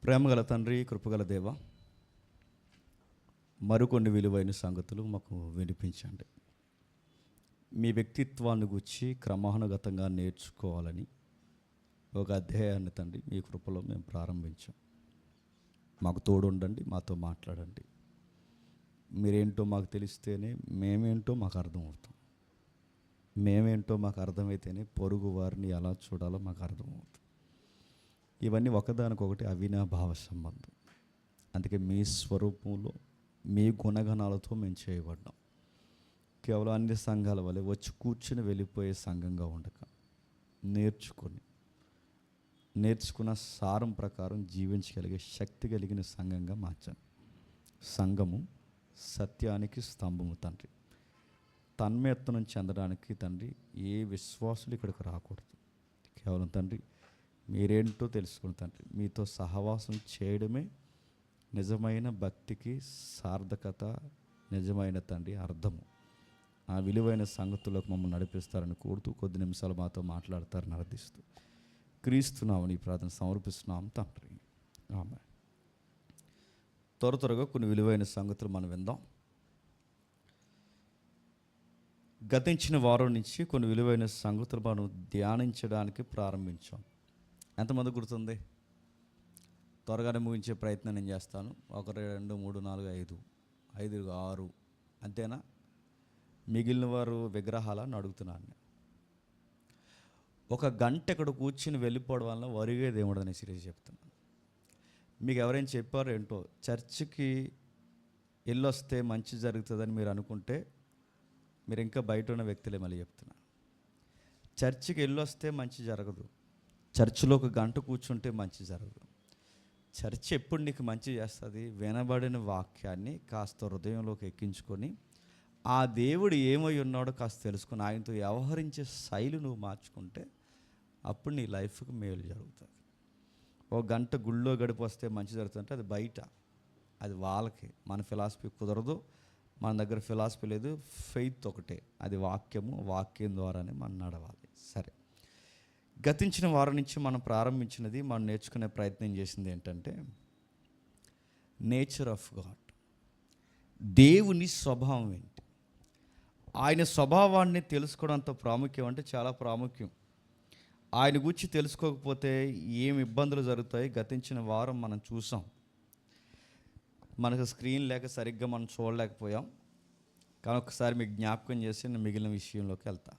ప్రేమగల తండ్రి, కృపగల దేవ, మరికొన్ని విలువైన సంగతులు మాకు వినిపించండి. మీ వ్యక్తిత్వాన్ని గురించి క్రమానుగతంగా నేర్చుకోవాలని ఒక అధ్యాయాన్ని తండ్రి మీ కృపలో మేము ప్రారంభించాం. మాకు తోడుండండి, మాతో మాట్లాడండి. మీరేంటో మాకు తెలిస్తేనే మేమేంటో మాకు అర్థమవుతాం. మేమేంటో మాకు అర్థమైతేనే పొరుగు వారిని ఎలా చూడాలో మాకు అర్థమవుతుంది. ఇవన్నీ ఒకదానికొకటి అవినాభావ సంబంధం. అందుకే మీ స్వరూపంలో మీ గుణగణాలతో మేము చేయబడ్డాం. కేవలం అన్ని సంఘాల వల్ల వచ్చి కూర్చుని వెళ్ళిపోయే సంఘంగా ఉండక నేర్చుకున్న సారం ప్రకారం జీవించగలిగే శక్తి కలిగిన సంఘంగా మార్చాను. సంఘము సత్యానికి స్తంభము తండ్రి. తన్మయత్నం చెందడానికి తండ్రి ఏ విశ్వాసులు ఇక్కడికి రాకూడదు. కేవలం తండ్రి మీరేంటో తెలుసుకుని తండ్రి మీతో సహవాసం చేయడమే నిజమైన భక్తికి సార్థకత, నిజమైన తండ్రి అర్థము. ఆ విలువైన సంగతులకు మమ్మల్ని నడిపిస్తారని కోరుతూ కొద్ది నిమిషాలు మాతో మాట్లాడతారని అర్థిస్తూ క్రీస్తున్నామని ఈ ప్రార్థన సమర్పిస్తున్నాం తండ్రి. ఆమె త్వరగా కొన్ని విలువైన సంగతులు మనం విందాం. గతించిన వారం నుంచి కొన్ని విలువైన సంగతులు మనం ధ్యానించడానికి ప్రారంభించాం. ఎంతమంది గుర్తుంది? త్వరగానే ముగించే ప్రయత్నం నేను చేస్తాను. 1 2 3 4 5 5 6 అంతేనా? మిగిలిన వారు విగ్రహాలను అడుగుతున్నాను. ఒక గంట ఇక్కడ కూర్చుని వెళ్ళిపోవడం వల్ల వరిగేది ఏముండదని సిరీస్ చెప్తున్నాను. మీకు ఎవరైనా చెప్పారో ఏంటో, చర్చికి వెళ్ళొస్తే మంచి జరుగుతుందని మీరు అనుకుంటే మీరు ఇంకా బయట ఉన్న వ్యక్తులే మళ్ళీ చెప్తున్నా. చర్చికి వెళ్ళొస్తే మంచి జరగదు. చర్చిలో ఒక గంట కూర్చుంటే మంచి జరగదు. చర్చ్ ఎప్పుడు నీకు మంచి చేస్తుంది? వినబడిన వాక్యాన్ని కాస్త హృదయంలోకి ఎక్కించుకొని ఆ దేవుడు ఏమై ఉన్నాడో కాస్త తెలుసుకొని ఆయనతో వ్యవహరించే శైలి నువ్వు మార్చుకుంటే అప్పుడు నీ లైఫ్కి మేలు జరుగుతుంది. ఒక గంట గుళ్ళో గడిపి వస్తే మంచి జరుగుతుందంటే అది బయట, అది వాళ్ళకి. మన ఫిలాసఫీ కుదరదు, మన దగ్గర ఫిలాసఫీ లేదు, ఫెయిత్ ఒకటే, అది వాక్యము. వాక్యం ద్వారానే మనం నడవాలి. సరే, గతించిన వారం నుంచి మనం ప్రారంభించినది, మనం నేర్చుకునే ప్రయత్నం చేసింది ఏంటంటే నేచర్ ఆఫ్ గాడ్. దేవుని స్వభావం ఏంటి? ఆయన స్వభావాన్ని తెలుసుకోవడం అంత ప్రాముఖ్యం అంటే చాలా ప్రాముఖ్యం. ఆయన గురించి తెలుసుకోకపోతే ఏమి ఇబ్బందులు జరుగుతాయి గతించిన వారం మనం చూసాం. మనకు స్క్రీన్ లేక సరిగ్గా మనం చూడలేకపోయాం. కానీ ఒకసారి మీకు జ్ఞాపకం చేసి నేను మిగిలిన విషయంలోకి వెళ్తా.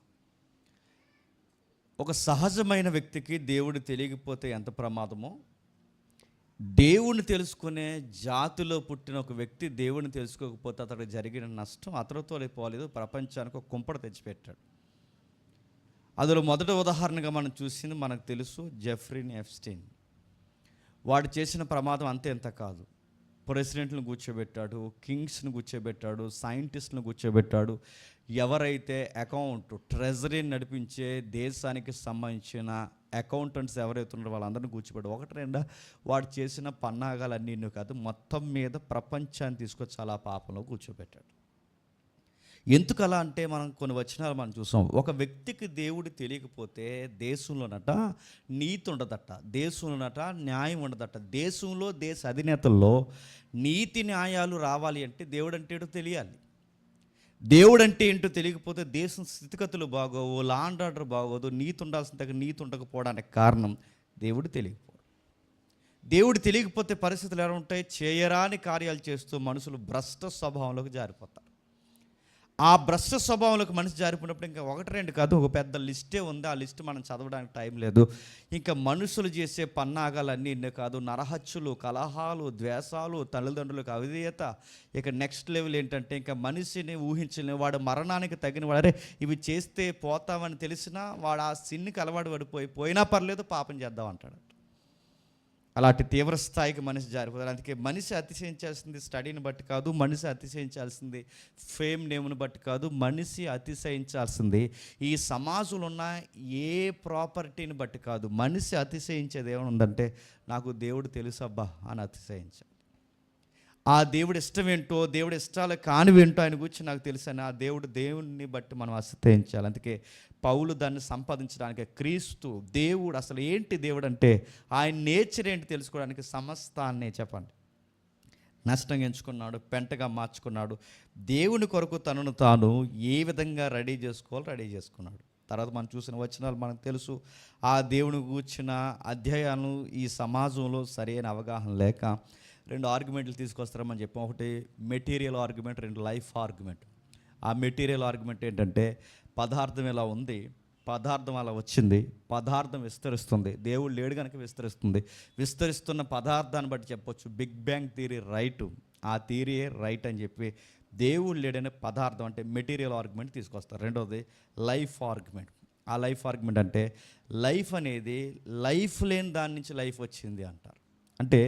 ఒక సహజమైన వ్యక్తికి దేవుడు తెలియకపోతే ఎంత ప్రమాదమో, దేవుణ్ణి తెలుసుకునే జాతిలో పుట్టిన ఒక వ్యక్తి దేవుణ్ణి తెలుసుకోకపోతే అతడికి జరిగిన నష్టం అతడితో పోలేదు, ప్రపంచానికి ఒక కుంపట తెచ్చిపెట్టాడు. అందులో మొదటి ఉదాహరణగా మనం చూసింది మనకు తెలుసు, జెఫ్రీ ఎప్స్టీన్. వాడు చేసిన ప్రమాదం అంతే ఎంత కాదు. ప్రెసిడెంట్లను కూర్చోబెట్టాడు, కింగ్స్ని కూర్చోబెట్టాడు, సైంటిస్ట్లను కూర్చోబెట్టాడు. ఎవరైతే ట్రెజరీని నడిపించే దేశానికి సంబంధించిన అకౌంటెంట్స్ ఎవరైతే ఉన్నారో వాళ్ళందరినీ కూర్చోబెట్టాడు. 1 2 వాడు చేసిన పన్నాగాలన్నీ కాదు, మొత్తం మీద ప్రపంచాన్ని తీసుకొచ్చి అలా పాపంలో కూర్చోబెట్టాడు. ఎందుకు అలా అంటే మనం కొన్ని వచనాలు మనం చూసాం. ఒక వ్యక్తికి దేవుడు తెలియకపోతే దేశంలోనట నీతి ఉండదట, దేశంలోనట న్యాయం ఉండదట. దేశంలో దేశ అధినేతల్లో నీతి న్యాయాలు రావాలి అంటే దేవుడు అంటే ఏంటో తెలియాలి. దేవుడు అంటే ఏంటో తెలియకపోతే దేశం స్థితిగతులు బాగోవు, లా అండ్ ఆర్డర్ బాగోదు, నీతి ఉండాల్సిన దగ్గర నీతి ఉండకపోవడానికి కారణం దేవుడు తెలియకపోవడం. దేవుడు తెలియకపోతే పరిస్థితులు ఎలా ఉంటాయి? చేయరాని కార్యాలు చేస్తూ మనుషులు భ్రష్ట స్వభావంలోకి జారిపోతారు. ఆ భ్రష్ట స్వభావంలోకి మనిషి జారిపోయినప్పుడు ఇంకా 1 2 కాదు, ఒక పెద్ద లిస్టే ఉంది. ఆ లిస్ట్ మనం చదవడానికి టైం లేదు. ఇంకా మనుషులు చేసే పన్నాగాలన్నీ ఇన్ని కాదు, నరహత్యలు, కలహాలు, ద్వేషాలు, తల్లిదండ్రులకు అవిధేయత. ఇక నెక్స్ట్ లెవెల్ ఏంటంటే ఇంకా మనిషిని ఊహించలేని వాడు, మరణానికి తగిన వాడే. ఇవి చేస్తే పోతామని తెలిసినా వాడు ఆ సిన్నికి అలవాటు పోయినా పర్లేదు, పాపం చేద్దాం అంటాడు. అలాంటి తీవ్ర స్థాయికి మనిషి జారిపోతారు. అందుకే మనిషి అతిశయించాల్సింది స్టడీని బట్టి కాదు, మనిషి అతిశయించాల్సింది ఫేమ్ నేమ్ని బట్టి కాదు, మనిషి అతిశయించాల్సింది ఈ సమాజంలో ఉన్న ఏ ప్రాపర్టీని బట్టి కాదు. మనిషి అతిశయించేది ఏమైనా ఉందంటే నాకు దేవుడు తెలుసబ్బా అని అతిశయించాలి. ఆ దేవుడి ఇష్టం ఏంటో, దేవుడి ఇష్టాలు కానివేంటో ఆయన గురించి నాకు తెలుసని ఆ దేవుడిని బట్టి మనం అసహ్యించాలి. అందుకే పౌలు దాన్ని సంపాదించడానికి క్రీస్తు దేవుడు అసలు ఏంటి దేవుడు అంటే ఆయన నేచర్ ఏంటి తెలుసుకోవడానికి సమస్తాన్ని చెప్పండి నష్టంగా ఎంచుకున్నాడు, పెంటగా మార్చుకున్నాడు. దేవుని కొరకు తనను తాను ఏ విధంగా రెడీ చేసుకున్నాడు. తర్వాత మనం చూసిన వచనాలు మనకు తెలుసు. ఆ దేవుని గూర్చిన అధ్యాయాలు ఈ సమాజంలో సరైన అవగాహన లేక 2 ఆర్గ్యుమెంట్లు తీసుకొస్తారని చెప్పాం. ఒకటి మెటీరియల్ ఆర్గ్యుమెంట్, 2 లైఫ్ ఆర్గ్యుమెంట్. ఆ మెటీరియల్ ఆర్గ్యుమెంట్ ఏంటంటే పదార్థం ఇలా ఉంది, పదార్థం అలా వచ్చింది, పదార్థం విస్తరిస్తుంది, దేవుడు లేడు కనుక విస్తరిస్తున్న పదార్థాన్ని బట్టి చెప్పొచ్చు బిగ్ బ్యాంగ్ థియరీ రైట్, ఆ థియరీయే రైట్ అని చెప్పి దేవుడు లేడనే పదార్థం అంటే మెటీరియల్ ఆర్గ్యుమెంట్ తీసుకొస్తారు. రెండవది లైఫ్ ఆర్గ్యుమెంట్. ఆ లైఫ్ ఆర్గ్యుమెంట్ అంటే లైఫ్ అనేది లైఫ్ లేని దాని నుంచి లైఫ్ వచ్చింది అంటారు. అంటే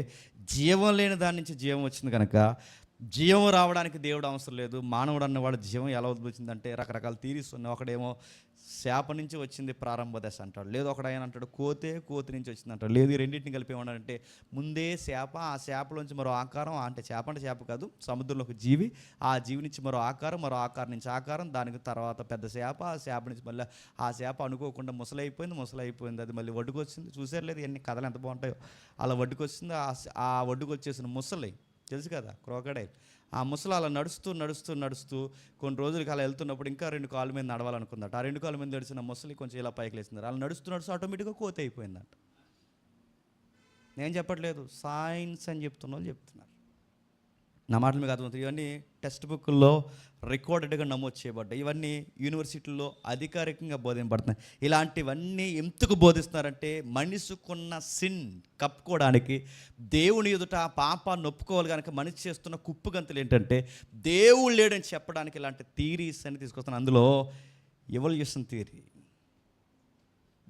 జీవం లేని దాని నుంచి జీవం వచ్చింది కనుక జీవం రావడానికి దేవుడు అవసరం లేదు. మానవుడు అన్నవాడు జీవం ఎలా ఉద్భవించిందంటే రకరకాల థీరీస్ ఉన్నాయి. ఒకడేమో శాప నుంచి వచ్చింది ప్రారంభ దశ అంటాడు, లేదు ఒకడు ఆయన అంటాడు కోతి నుంచి వచ్చింది అంటాడు, లేదు ఈ రెండింటిని కలిపి ఏమన్నాడంటే ముందే శాప, ఆ శాపలోంచి మరో ఆకారం, అంటే చేప కాదు సముద్రంలో ఒక జీవి, ఆ జీవి నుంచి మరో ఆకారం నుంచి ఆకారం, దానికి తర్వాత పెద్ద శాప, ఆ శాప నుంచి మళ్ళీ ఆ శాప అనుకోకుండా ముసలైపోయింది, అది మళ్ళీ ఒడ్డుకొచ్చింది. చూసారు లేదు ఎన్ని కథలు ఎంత బాగుంటాయో. అలా ఒడ్డుకొచ్చింది. ఆ ఒడ్డుకొచ్చేసిన ముసలి తెలుసు కదా, క్రోకడైల్. ఆ ముసలి అలా నడుస్తూ కొన్ని రోజులకి అలా వెళ్తున్నప్పుడు ఇంకా 2 కాళ్ళ మీద నడవాలనుకుందట. ఆ 2 కాళ్ళ మీద నడిచిన ముసలి కొంచెం ఇలా పైకి లేచింది. అలా నడుస్తూ ఆటోమేటిక్గా కోతి అయిపోయిందంట. నేను చెప్పట్లేదు, సైన్స్ అని చెప్తున్నారు. నా మాటలు మీకు అర్థమవుతుంది. ఇవన్నీ టెక్స్ట్ బుక్ల్లో రికార్డెడ్గా నమోదు చేయబడ్డాయి. ఇవన్నీ యూనివర్సిటీల్లో అధికారికంగా బోధింపబడుతున్నాయి. ఇలాంటివన్నీ ఎందుకు బోధిస్తున్నారంటే మనిషికున్న సిన్ కప్పుకోవడానికి, దేవుని ఎదుట ఆ పాపాన్ని ఒప్పుకోవాలి కనుక మనిషి చేస్తున్న కుప్పుగంతులు ఏంటంటే దేవుడు లేడని చెప్పడానికి ఇలాంటి థీరీస్ అని తీసుకొస్తున్నాను. అందులో ఎవల్యూషన్ థియరీ,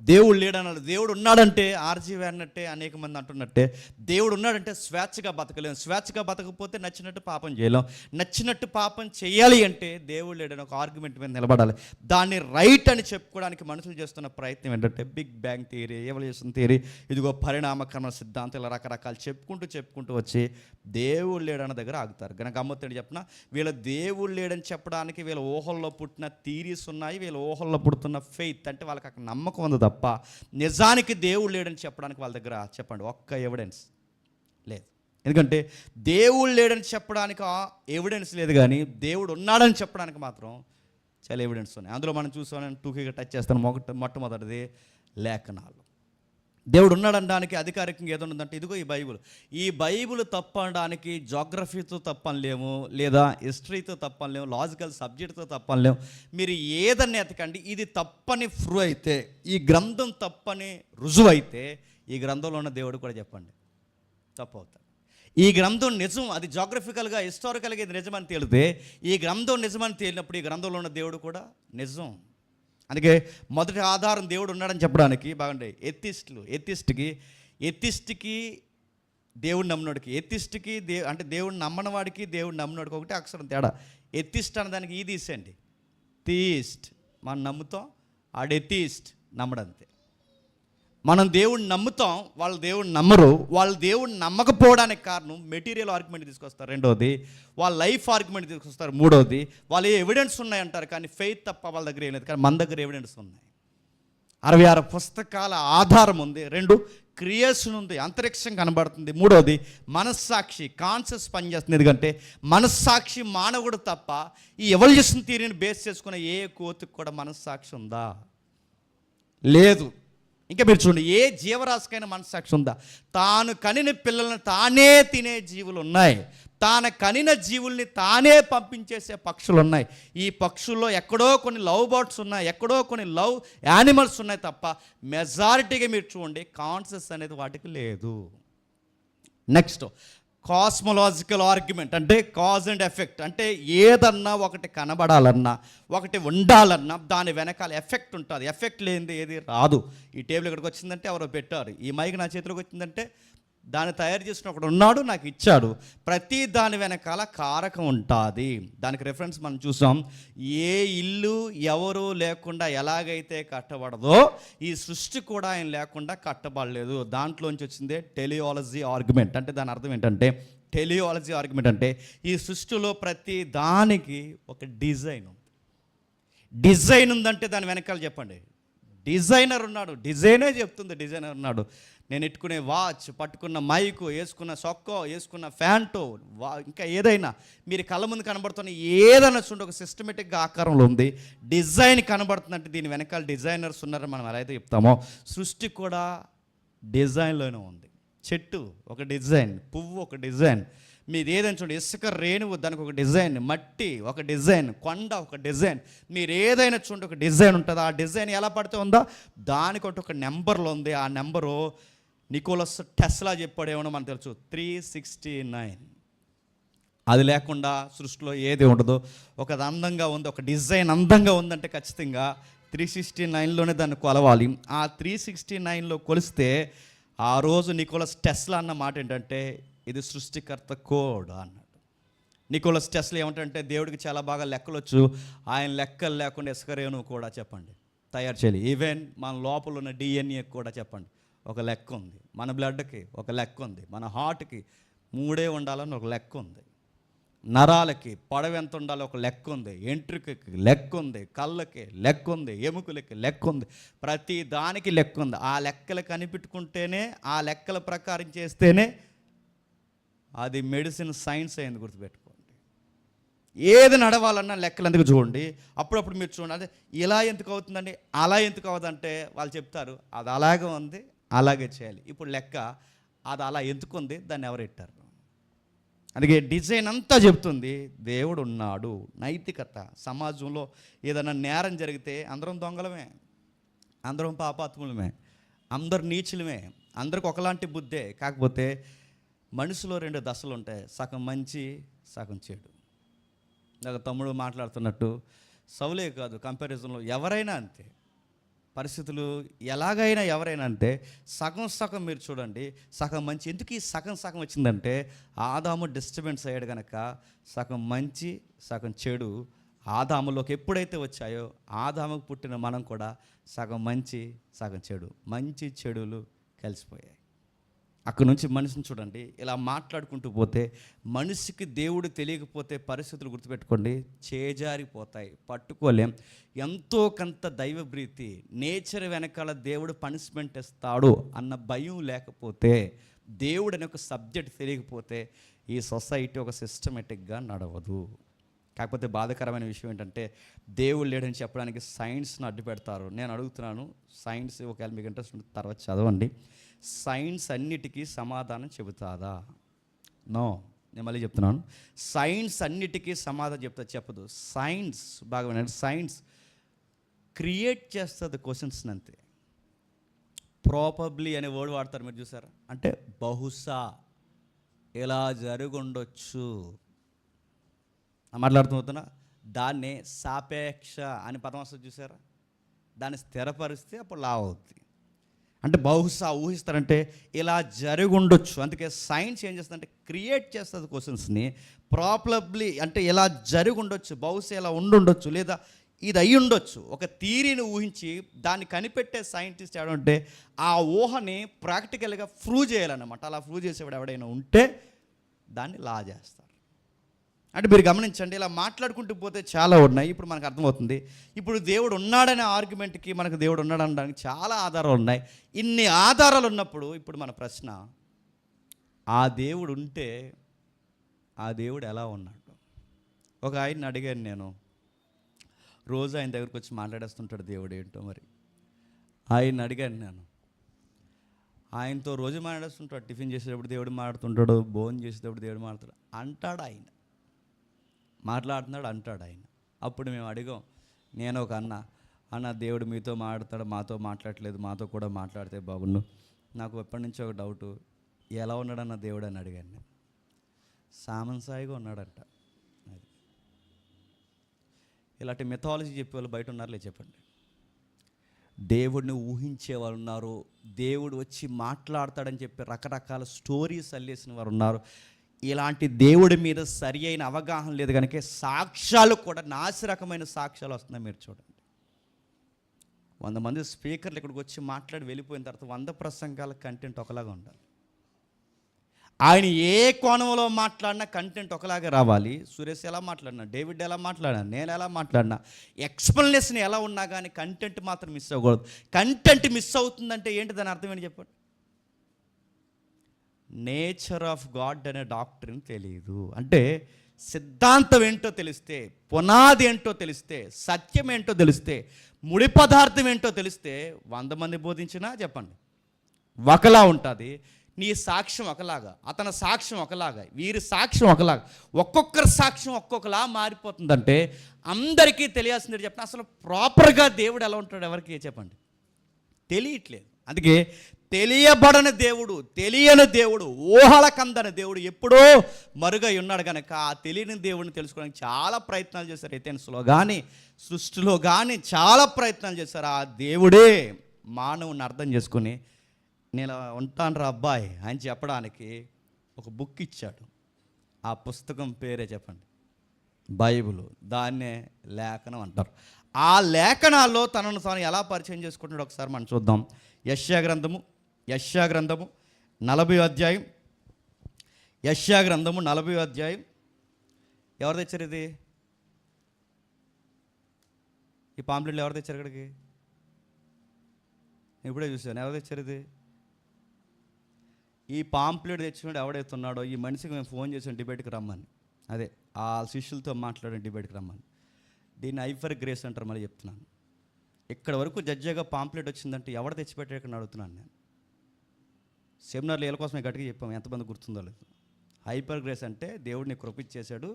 దేవుడు లేడన్నాడు. దేవుడు ఉన్నాడంటే ఆర్జీవి అన్నట్టే అనేక మంది అంటున్నట్టే దేవుడు ఉన్నాడంటే స్వేచ్ఛగా బతకలేము. స్వేచ్ఛగా బతకపోతే నచ్చినట్టు పాపం చేయలేం. నచ్చినట్టు పాపం చేయాలి అంటే దేవుడు లేడని ఒక ఆర్గ్యుమెంట్ మీద నిలబడాలి. దాన్ని రైట్ అని చెప్పుకోవడానికి మనుషులు చేస్తున్న ప్రయత్నం ఏంటంటే big bang theory, evolution theory, ఇదిగో పరిణామక్రమ సిద్ధాంతం, ఇలా రకరకాలు చెప్పుకుంటూ వచ్చి దేవుడు లేడన్న దగ్గర ఆగుతారు. కనుక గమ్మత్తు చెప్పిన వీళ్ళ దేవుడు లేడని చెప్పడానికి వీళ్ళ ఊహల్లో పుట్టిన థీరీస్ ఉన్నాయి, వీళ్ళ ఊహల్లో పుడుతున్న ఫెయిత్ అంటే వాళ్ళకి అక్కడ నమ్మకం ఉంది తప్ప నిజానికి దేవుడు లేడని చెప్పడానికి వాళ్ళ దగ్గర చెప్పండి ఒక్క ఎవిడెన్స్ లేదు. ఎందుకంటే దేవుడు లేడని చెప్పడానికి ఎవిడెన్స్ లేదు, కానీ దేవుడు ఉన్నాడని చెప్పడానికి మాత్రం చాలా ఎవిడెన్స్ ఉన్నాయి. అందులో మనం చూసామని టూకీగా టచ్ చేస్తాను. మొట్టమొదటిది లేఖనాలు. దేవుడు ఉన్నాడనడానికి అధికారికంగా ఏదో ఉందంటే ఇదిగో ఈ బైబిల్ తప్పనడానికి జోగ్రఫీతో తప్పనిలేము, లేదా హిస్టరీతో తప్పనిలేము, లాజికల్ సబ్జెక్ట్తో తప్పనిలేము. మీరు ఏదన్నా ఎతకండి, ఇది తప్పని ప్రూవ్ అయితే, ఈ గ్రంథం తప్పని రుజువు అయితే ఈ గ్రంథంలో ఉన్న దేవుడు కూడా చెప్పండి తప్పు అవుతాడు. ఈ గ్రంథం నిజం, అది జోగ్రఫికల్గా హిస్టారికల్గా ఇది నిజమని తేలితే, ఈ గ్రంథం నిజమని తేలినప్పుడు ఈ గ్రంథంలో ఉన్న దేవుడు కూడా నిజం. అందుకే మొదటి ఆధారం దేవుడు ఉన్నాడని చెప్పడానికి బాగుండే ఎథిస్ట్కి దేవుడు నమ్మినోడికి, ఎథిస్ట్కి అంటే దేవుడు నమ్మని వాడికి దేవుడు నమ్మినోడికి ఒకటే అక్షరం తేడా. ఎథిస్ట్ అన్నదానికి ఈ తీసేయండి, థీయిస్ట్ మనం నమ్ముతాం, ఆడు ఎథిస్ట్ నమ్మడంతే. మనం దేవుడిని నమ్ముతాం, వాళ్ళు దేవుడిని నమ్మరు. వాళ్ళు దేవుడిని నమ్మకపోవడానికి కారణం మెటీరియల్ ఆర్గ్యుమెంట్ తీసుకొస్తారు, రెండోది వాళ్ళ లైఫ్ ఆర్గ్యుమెంట్ తీసుకొస్తారు, మూడోది వాళ్ళు ఎవిడెన్స్ ఉన్నాయంటారు, కానీ ఫెయిత్ తప్ప వాళ్ళ దగ్గర ఏం లేదు. కానీ మన దగ్గర ఎవిడెన్స్ ఉన్నాయి. 66 పుస్తకాల ఆధారం ఉంది, 2 క్రియేషన్ ఉంది, అంతరిక్షం కనబడుతుంది, మూడోది మనస్సాక్షి కాన్షియస్ పనిచేస్తుంది. ఎందుకంటే మనస్సాక్షి మానవుడు తప్ప ఈ ఎవల్యూషన్ థియరీని బేస్ చేసుకున్న ఏ కోతికి కూడా మనస్సాక్షి ఉందా? లేదు. ఇంకా మీరు చూడండి, ఏ జీవరాశికైనా మనస్సాక్షి ఉందా? తాను కనిన పిల్లలను తానే తినే జీవులు ఉన్నాయి, తాను కనిన జీవుల్ని తానే పంపించేసే పక్షులు ఉన్నాయి. ఈ పక్షుల్లో ఎక్కడో కొన్ని లవ్ బర్డ్స్ ఉన్నాయి, ఎక్కడో కొన్ని లవ్ యానిమల్స్ ఉన్నాయి తప్ప మెజారిటీగా మీరు చూడండి కాన్షియస్ అనేది వాటికి లేదు. నెక్స్ట్ కాస్మోలాజికల్ ఆర్గ్యుమెంట్ అంటే కాజ్ అండ్ ఎఫెక్ట్. అంటే ఏదన్నా ఒకటి కనబడాలన్నా, ఒకటి ఉండాలన్నా దాని వెనకాల ఎఫెక్ట్ ఉంటుంది. ఎఫెక్ట్ లేనిది ఏది రాదు. ఈ టేబుల్ ఇక్కడికి వచ్చిందంటే ఎవరో పెట్టారు, ఈ మైక్ నా చేతిలోకి వచ్చిందంటే దాన్ని తయారు చేసిన ఒకడు ఉన్నాడు, నాకు ఇచ్చాడు. ప్రతి దాని వెనకాల కారకం ఉంటుంది. దానికి రెఫరెన్స్ మనం చూసాం. ఏ ఇల్లు ఎవరు లేకుండా ఎలాగైతే కట్టబడదో ఈ సృష్టి కూడా ఆయన లేకుండా కట్టబడలేదు. దాంట్లోంచి వచ్చిందే టెలియాలజీ ఆర్గ్యుమెంట్. అంటే దాని అర్థం ఏంటంటే టెలియాలజీ ఆర్గ్యుమెంట్ అంటే ఈ సృష్టిలో ప్రతి దానికి ఒక డిజైన్ ఉంది. డిజైన్ ఉందంటే దాని వెనకాల చెప్పండి, డిజైనర్ ఉన్నాడు. డిజైనే చెప్తుంది, డిజైనర్ ఉన్నాడు. నేను ఎట్టుకునే వాచ్, పట్టుకున్న మైకు, వేసుకున్న సొక్కో, వేసుకున్న ఫ్యాంటో, ఇంకా ఏదైనా మీరు కళ్ళ ముందు కనబడుతున్న ఏదైనా చూడండి ఒక సిస్టమేటిక్గా ఆకారంలో ఉంది. డిజైన్ కనబడుతుందంటే దీని వెనకాల డిజైనర్స్ ఉన్నారని మనం ఎలా అయితే చెప్తామో, సృష్టి కూడా డిజైన్లోనే ఉంది. చెట్టు ఒక డిజైన్, పువ్వు ఒక డిజైన్, మీరు ఏదైనా చూడండి, ఇసుక రేణువు దానికి ఒక డిజైన్, మట్టి ఒక డిజైన్, కొండ ఒక డిజైన్, మీరు ఏదైనా చూడండి ఒక డిజైన్ ఉంటుంది. ఆ డిజైన్ ఎలా పడితే ఉందో దానికి ఒక నెంబర్లో ఉంది. ఆ నెంబరు నికోలస్ టెస్లా చెప్పాడు, ఏమన్నా మనకు తెలుసు, 369. అది లేకుండా సృష్టిలో ఏది ఉండదు. ఒక అందంగా ఉంది, ఒక డిజైన్ అందంగా ఉందంటే ఖచ్చితంగా 369లోనే దాన్ని కొలవాలి. ఆ 369లో కొలిస్తే ఆ రోజు నికోలస్ టెస్లా అన్న మాట ఏంటంటే, ఇది సృష్టికర్త కోడ్ అన్నాడు. నికోలస్ టెస్లా ఏమంటే, దేవుడికి చాలా బాగా లెక్కలు వచ్చు, ఆయన లెక్కలు లేకుండా ఇసుక రేణువు కూడా చెప్పండి తయారు చేయాలి. ఈవెన్ మన లోపల ఉన్న DNA కూడా చెప్పండి ఒక లెక్క ఉంది, మన బ్లడ్కి ఒక లెక్క ఉంది, మన హార్ట్కి 3 ఉండాలని ఒక లెక్క ఉంది, నరాలకి పొడవు ఎంత ఉండాలో ఒక లెక్క ఉంది, ఎంట్రుకకి లెక్క ఉంది, కళ్ళకి లెక్క ఉంది, ఎముకలకి లెక్క ఉంది, ప్రతి దానికి లెక్క ఉంది. ఆ లెక్కలు కనిపెట్టుకుంటేనే, ఆ లెక్కల ప్రకారం చేస్తేనే అది మెడిసిన్, సైన్స్ అయింది. గుర్తుపెట్టుకోండి, ఏది నడవాలన్నా లెక్కలు ఎందుకు చూడండి. అప్పుడప్పుడు మీరు చూడండి, అదే ఇలా ఎందుకు అవుతుందండి, అలా ఎందుకు అవుతుందంటే వాళ్ళు చెప్తారు అది అలాగే ఉంది, అలాగే చేయాలి. ఇప్పుడు లెక్క అది అలా ఎందుకు ఉంది, దాన్ని ఎవరు పెట్టారు? అందుకే డిజైన్ అంతా చెప్తుంది. దేవుడు ఉన్నాడు. నైతికత, సమాజంలో ఏదైనా నేరం జరిగితే అందరం దొంగలమే, అందరం పాపాత్ములమే, అందరు నీచులమే, అందరికి ఒకలాంటి బుద్ధే. కాకపోతే మనిషిలో 2 దశలు ఉంటాయి, సగం మంచి, సగం చెడు. నాకు తమ్ముడు మాట్లాడుతున్నట్టు సౌలే కాదు, కంపారిజన్లో ఎవరైనా అంతే. పరిస్థితులు ఎలాగైనా ఎవరైనా అంటే సగం సగం మీరు చూడండి, సగం మంచి. ఎందుకు ఈ సగం సగం వచ్చిందంటే, ఆదాము డిస్టర్బెన్స్ అయ్యాడు కనుక సగం మంచి, సగం చెడు ఆదాములోకి ఎప్పుడైతే వచ్చాయో, ఆదాముకు పుట్టిన మనం కూడా సగం మంచి, సగం చెడు, మంచి చెడులు కలిసిపోయాయి. అక్కడి నుంచి మనిషిని చూడండి, ఇలా మాట్లాడుకుంటూ పోతే మనిషికి దేవుడు తెలియకపోతే పరిస్థితులు గుర్తుపెట్టుకోండి చేజారిపోతాయి, పట్టుకోలేం. ఎంతో కొంత దైవభీతి, నేచర్ వెనకాల దేవుడు పనిష్మెంట్ ఇస్తాడు అన్న భయం లేకపోతే, దేవుడు అనే ఒక సబ్జెక్ట్ తెలియకపోతే ఈ సొసైటీ ఒక సిస్టమేటిక్గా నడవదు. కాకపోతే బాధాకరమైన విషయం ఏంటంటే, దేవుడు లేడని చెప్పడానికి సైన్స్ని అడ్డు పెడతారు. నేను అడుగుతున్నాను, సైన్స్ ఒకవేళ మీకు ఇంట్రెస్ట్ ఉంటే తర్వాత చదవండి. సైన్స్ అన్నిటికీ సమాధానం చెబుతాదా? నో. నేను మళ్ళీ చెప్తున్నాను, సైన్స్ అన్నిటికీ సమాధానం చెప్పదు. సైన్స్ బాగా వినండి, సైన్స్ క్రియేట్ చేస్తుంది క్వశ్చన్స్ని అంతే. ప్రాబబ్లీ అనే వర్డ్ వాడతారు, మీరు చూసారా? అంటే బహుశా, ఇలా జరుగుండొచ్చు మాట్లాడుతున్నా. దాన్నే సాపేక్ష అని పదం వస్తుంది, చూసారా? దాన్ని స్థిరపరిస్తే అప్పుడు లా అవుద్ది. అంటే బహుశా ఊహిస్తారంటే ఇలా జరిగి ఉండొచ్చు. అందుకే సైన్స్ ఏం చేస్తుందంటే క్రియేట్ చేస్తుంది క్వశ్చన్స్ని. ప్రాబబ్లీ అంటే ఇలా జరిగి ఉండొచ్చు, బహుశా ఇలా ఉండుండొచ్చు, లేదా ఇది అయి ఉండొచ్చు. ఒక థియరీని ఊహించి దాన్ని కనిపెట్టే సైంటిస్ట్ ఎవడంటే ఆ ఊహని ప్రాక్టికల్గా ప్రూవ్ చేయాలన్నమాట. అలా ప్రూవ్ చేసేవాడు ఎవడైనా ఉంటే దాన్ని లా చేస్తారు. అంటే మీరు గమనించండి, ఇలా మాట్లాడుకుంటూ పోతే చాలా ఉన్నాయి. ఇప్పుడు మనకు అర్థమవుతుంది, ఇప్పుడు దేవుడు ఉన్నాడనే ఆర్గ్యుమెంట్కి మనకు దేవుడు ఉన్నాడు అనడానికి చాలా ఆధారాలు ఉన్నాయి. ఇన్ని ఆధారాలు ఉన్నప్పుడు ఇప్పుడు మన ప్రశ్న, ఆ దేవుడు ఉంటే ఆ దేవుడు ఎలా ఉన్నాడు? ఒక ఆయన్ని అడిగాను నేను, రోజు ఆయన దగ్గరికి వచ్చి మాట్లాడేస్తుంటాడు దేవుడు ఏంటో మరి. ఆయన్ని అడిగాను నేను, ఆయనతో రోజు మాట్లాడేస్తుంటాడు. టిఫిన్ చేసేటప్పుడు దేవుడు మాట్లాడుతుంటాడు, భోజనం చేసేటప్పుడు దేవుడు మాట్లాడుతాడు అంటాడు. ఆయన మాట్లాడుతున్నాడు అంటాడు ఆయన. అప్పుడు మేము అడిగాం, నేను ఒక అన్న దేవుడు మీతో మాట్లాడతాడు, మాతో మాట్లాడలేదు, మాతో కూడా మాట్లాడితే బాగుండు. నాకు ఎప్పటి నుంచో ఒక డౌటు, ఎలా ఉన్నాడన్న దేవుడు అని అడిగాను నేను. సామంసాయిగా ఉన్నాడంట. అది ఇలాంటి మెథాలజీ చెప్పేవాళ్ళు బయట ఉన్నారులే, చెప్పండి. దేవుడిని ఊహించే వాళ్ళు ఉన్నారు, దేవుడు వచ్చి మాట్లాడతాడని చెప్పి రకరకాల స్టోరీస్ అల్లేసిన వారు ఉన్నారు. ఇలాంటి దేవుడి మీద సరి అయిన అవగాహన లేదు కనుక సాక్ష్యాలు కూడా నాసిరకమైన సాక్ష్యాలు వస్తున్నాయి. మీరు చూడండి, 100 మంది స్పీకర్లు ఇక్కడికి వచ్చి మాట్లాడి వెళ్ళిపోయిన తర్వాత 100 ప్రసంగాల కంటెంట్ ఒకలాగా ఉండాలి. ఆయన ఏ కోణంలో మాట్లాడినా కంటెంట్ ఒకలాగే రావాలి. సురేష్ ఎలా మాట్లాడినా, డేవిడ్ ఎలా మాట్లాడినా, నేను ఎలా మాట్లాడినా, ఎక్స్ప్లెనేషన్ ఎలా ఉన్నా కానీ కంటెంట్ మాత్రం మిస్ అవ్వకూడదు. కంటెంట్ మిస్ అవుతుందంటే ఏంటి, దాని అర్థం ఏంటి చెప్పండి? నేచర్ ఆఫ్ గాడ్ అనే డాక్టర్ని తెలియదు. అంటే సిద్ధాంతం ఏంటో తెలిస్తే, పునాది ఏంటో తెలిస్తే, సత్యం ఏంటో తెలిస్తే, ముడి పదార్థం ఏంటో తెలిస్తే 100 మంది బోధించినా చెప్పండి ఒకలా ఉంటుంది. నీ సాక్ష్యం ఒకలాగా, అతని సాక్ష్యం ఒకలాగా, వీరి సాక్ష్యం ఒకలాగా, ఒక్కొక్కరి సాక్ష్యం ఒక్కొక్కలా మారిపోతుందంటే అందరికీ తెలియాల్సింది చెప్పండి. అసలు ప్రాపర్గా దేవుడు ఎలా ఉంటాడు ఎవరికి చెప్పండి తెలియట్లేదు. అందుకే తెలియబడని దేవుడు, తెలియని దేవుడు, ఊహలకందని దేవుడు ఎప్పుడో మరుగై ఉన్నాడు కనుక ఆ తెలియని దేవుడిని తెలుసుకోవడానికి చాలా ప్రయత్నాలు చేశారు. ఏథెన్స్లో కానీ సృష్టిలో కానీ చాలా ప్రయత్నాలు చేశారు. ఆ దేవుడే మానవుని అర్థం చేసుకుని నేను ఉంటాను రా అబ్బాయి అని చెప్పడానికి ఒక బుక్ ఇచ్చాడు. ఆ పుస్తకం పేరే చెప్పండి బైబిల్. దాన్నే లేఖనం అంటారు. ఆ లేఖనాల్లో తనను తాను ఎలా పరిచయం చేసుకుంటున్నాడు ఒకసారి మనం చూద్దాం. యెషయా గ్రంథము 40వ అధ్యాయం. యెషయా గ్రంథము 40వ అధ్యాయం. ఎవరు తెచ్చారు ఇది? ఈ పాంప్లెట్లు ఎవరు తెచ్చారు ఇక్కడికి? ఇప్పుడే చూశాను. ఎవరు తెచ్చారు ఇది? ఈ పాంప్లెట్ తెచ్చినప్పుడు ఎవడైతున్నాడో ఈ మనిషికి మేము ఫోన్ చేసాం డిబేట్కి రమ్మని. అదే ఆ శిష్యులతో మాట్లాడిన డిబేట్కి రమ్మని. దీన్ని హైపర్ గ్రేస్ అంటారు. మళ్ళీ చెప్తున్నాను, ఇక్కడ వరకు జడ్జిగా పాంప్లెట్ వచ్చిందంటే ఎవడ తెచ్చిపెట్టాడు ఇక్కడ అడుగుతున్నాను నేను. సెమినార్లు వీళ్ళ కోసమే గట్టిగా చెప్పాము, ఎంతమంది గుర్తుందో లేదు. హైపర్ గ్రేస్ అంటే దేవుడిని కృపించేశాడు,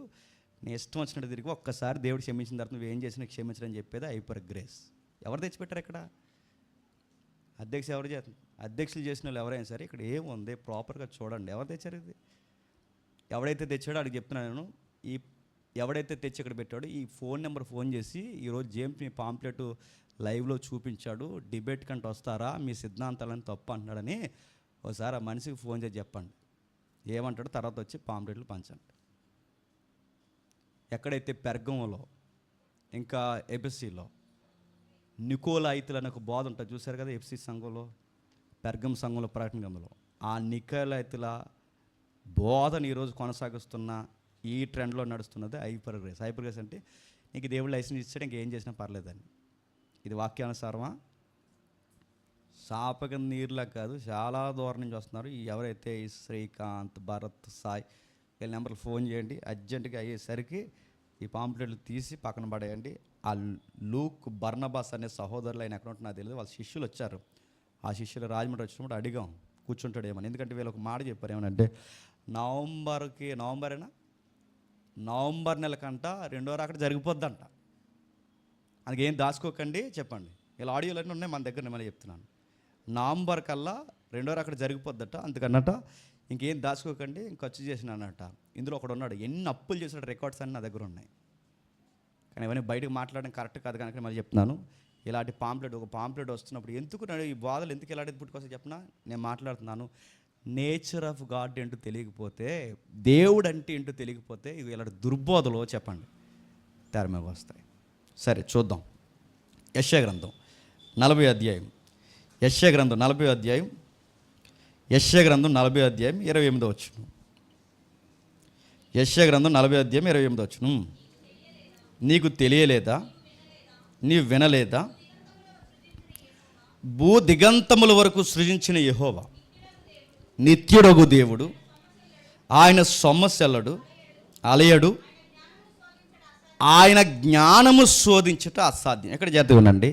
నీ ఇష్టం వచ్చినట్టు తిరిగి ఒక్కసారి దేవుడు క్షమించిన తర్వాత నువ్వు ఏం చేసినా క్షమించడని చెప్పేది హైపర్ గ్రేస్. ఎవరు తెచ్చిపెట్టారు ఇక్కడ? అధ్యక్షులు చేసిన వాళ్ళు ఎవరైనా సరే ఇక్కడ ఏముంది ప్రాపర్గా చూడండి. ఎవరు తెచ్చారు ఇది? ఎవడైతే తెచ్చాడో అడిగి చెప్తున్నాను నేను. ఈ ఎవడైతే తెచ్చి ఇక్కడ పెట్టాడో ఈ ఫోన్ నెంబర్ ఫోన్ చేసి ఈరోజు జేమ్స్ మీ పాంప్లెట్ లైవ్లో చూపించాడు, డిబేట్ కంటే వస్తారా, మీ సిద్ధాంతాలని తప్పు అంటున్నాడని ఒకసారి ఆ మనిషికి ఫోన్ చేసి చెప్పండి. ఏమంటాడో తర్వాత వచ్చి పాంప్లెట్లు పంచండి. ఎక్కడైతే పెర్గంలో ఇంకా ఎఫెసీలో నికోలాయితులు అనే ఒక బోధ ఉంటుంది చూశారు కదా, ఎఫ్సీ సంఘంలో, పెర్గం సంఘంలో, ప్రకటన గ్రంథంలో ఆ నికోలాయితుల బోధన ఈరోజు కొనసాగిస్తున్న ఈ ట్రెండ్లో నడుస్తున్నది హైపర్ గ్రేస్. హైపర్ గ్రేస్ అంటే నీకు దేవుడు లైసెన్స్ ఇచ్చాడు ఇంకేం చేసినా పర్లేదని. ఇది వాక్యానుసారమా? సాపక నీరులా కాదు, చాలా దూరం నుంచి వస్తున్నారు. ఎవరైతే ఈ శ్రీకాంత్, భరత్, సాయి వీళ్ళ నెంబర్లు ఫోన్ చేయండి. అర్జెంటుగా అయ్యేసరికి ఈ పాంప్లెట్లు తీసి పక్కన పడేయండి. ఆ లూక్, బర్నబాస్ అనే సహోదరులు ఆయన ఎక్కడ ఉంటున్నా తెలియదు, వాళ్ళ శిష్యులు వచ్చారు. ఆ శిష్యులు రాజమండ్రి వచ్చినప్పుడు అడిగాం కూర్చుంటాడు ఏమని. ఎందుకంటే వీళ్ళు ఒక మాట చెప్పారు ఏమనంటే నవంబర్ నెల కంట 2వ రాకడ జరిగిపోద్దంట. అందుకే ఏం దాచుకోకండి చెప్పండి. ఇలా ఆడియోలన్నీ ఉన్నాయి మన దగ్గర, మళ్ళీ చెప్తున్నాను. నవంబర్ కల్లా 2వ రాకడ జరిగిపోద్దట. అందుకన్నట ఇంకేం దాచుకోకండి, ఖర్చు చేసిన అన్నట. ఇందులో ఒకడు ఉన్నాడు, ఎన్ని అప్పులు చేసిన రికార్డ్స్ అన్నీ నా దగ్గర ఉన్నాయి. కానీ ఇవన్నీ బయటకు మాట్లాడడం కరెక్ట్ కాదు కనుక మళ్ళీ చెప్తున్నాను. ఇలాంటి ఒక పాంప్లెట్ వస్తున్నప్పుడు ఎందుకు ఈ బాధలు ఎందుకు ఇలాంటిది పుట్టుకొస్తే చెప్పినా నేను మాట్లాడుతున్నాను. నేచర్ ఆఫ్ గాడ్ ఏంటో తెలియకపోతే, దేవుడు అంటే ఏంటో తెలియకపోతే ఇవి ఇలాంటి దుర్బోధలు చెప్పండి తెర మీద వస్తాయి. సరే చూద్దాం. యెషయా గ్రంథం 40వ అధ్యాయం. యెషయా గ్రంథం 40వ అధ్యాయం. యెషయా గ్రంథం 40వ అధ్యాయం 28వ వచనం. యెషయా గ్రంథం 40వ అధ్యాయం 28వ వచనం. నీకు తెలియలేదా, నీవు వినలేదా, భూ దిగంతముల వరకు సృజించిన యెహోవా నిత్యుడగు దేవుడు, ఆయన సొమ్మశెల్లడు, అలయడు, ఆయన జ్ఞానము శోధించుట అసాధ్యం. ఎక్కడ చేద్దాం వినండి,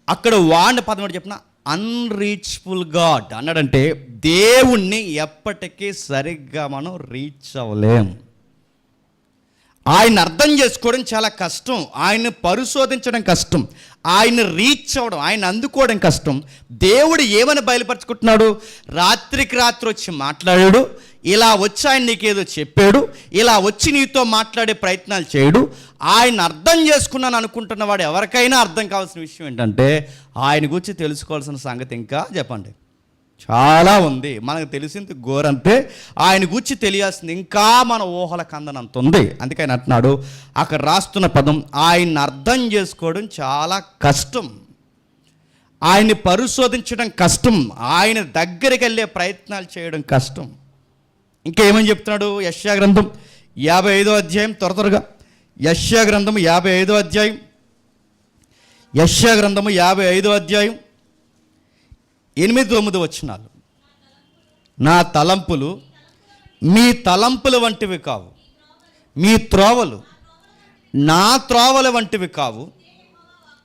అక్కడ వాడిన పదం చెప్పిన అన్రీచబుల్ గాడ్ అన్నాడంటే దేవుణ్ణి ఎప్పటికీ సరిగ్గా మనం రీచ్ అవ్వలేం. ఆయన అర్థం చేసుకోవడం చాలా కష్టం, ఆయన్ని పరిశోధించడం కష్టం, ఆయన రీచ్ అవ్వడం, ఆయన అందుకోవడం కష్టం. దేవుడు ఏమని బయలుపరుచుకుంటున్నాడు? రాత్రికి రాత్రి వచ్చి మాట్లాడాడు, ఇలా వచ్చి ఆయన నీకేదో చెప్పాడు, ఇలా వచ్చి నీతో మాట్లాడే ప్రయత్నాలు చేయడు. ఆయన అర్థం చేసుకున్నాను అనుకుంటున్న వాడు ఎవరికైనా అర్థం కావాల్సిన విషయం ఏంటంటే ఆయన గురించి తెలుసుకోవాల్సిన సంగతి ఇంకా చెప్పండి చాలా ఉంది. మనకు తెలిసింది ఘోరంతే, ఆయన గురించి తెలియాల్సింది ఇంకా మన ఊహల కందనంత ఉంది. అందుకే ఆయన అంటున్నాడు, అక్కడ రాస్తున్న పదం ఆయన్ని అర్థం చేసుకోవడం చాలా కష్టం, ఆయన్ని పరిశోధించడం కష్టం, ఆయన దగ్గరికి వెళ్ళే ప్రయత్నాలు చేయడం కష్టం. ఇంకేమని చెప్తున్నాడు? యెషయా గ్రంథం 55వ అధ్యాయం, త్వరగా యెషయా గ్రంథం 55వ అధ్యాయం, యెషయా గ్రంథము 55వ అధ్యాయం 8-9 వచనాలు. నా తలంపులు మీ తలంపుల వంటివి కావు, మీ త్రోవలు నా త్రోవల వంటివి కావు,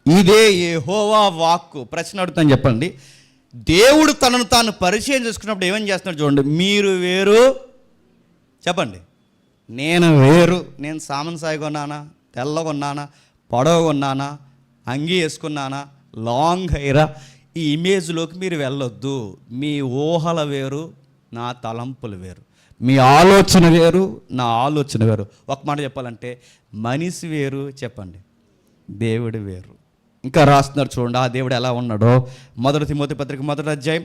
ఇదే యెహోవా వాక్కు. ప్రశ్న అడుగుతాను, చెప్పండి. దేవుడు తనను తాను పరిచయం చేసుకున్నప్పుడు ఏమని చేస్తున్నాడు చూడండి. మీరు వేరు, చెప్పండి. నేను వేరు. నేను సామన్ సాయిగా ఉన్నానా, తెల్లగా ఉన్నానా, పొడవుగా ఉన్నానా, అంగీ వేసుకున్నానా, లాంగ్ హెయిరా, ఈ ఇమేజ్లోకి మీరు వెళ్ళొద్దు. మీ ఊహల వేరు, నా తలంపులు వేరు. మీ ఆలోచన వేరు, నా ఆలోచన వేరు. ఒక మాట చెప్పాలంటే మనిషి వేరు, చెప్పండి, దేవుడు వేరు. ఇంకా రాస్తున్నారు చూడండి ఆ దేవుడు ఎలా ఉన్నాడో. 1 తిమోతి పత్రిక 1వ అధ్యాయం,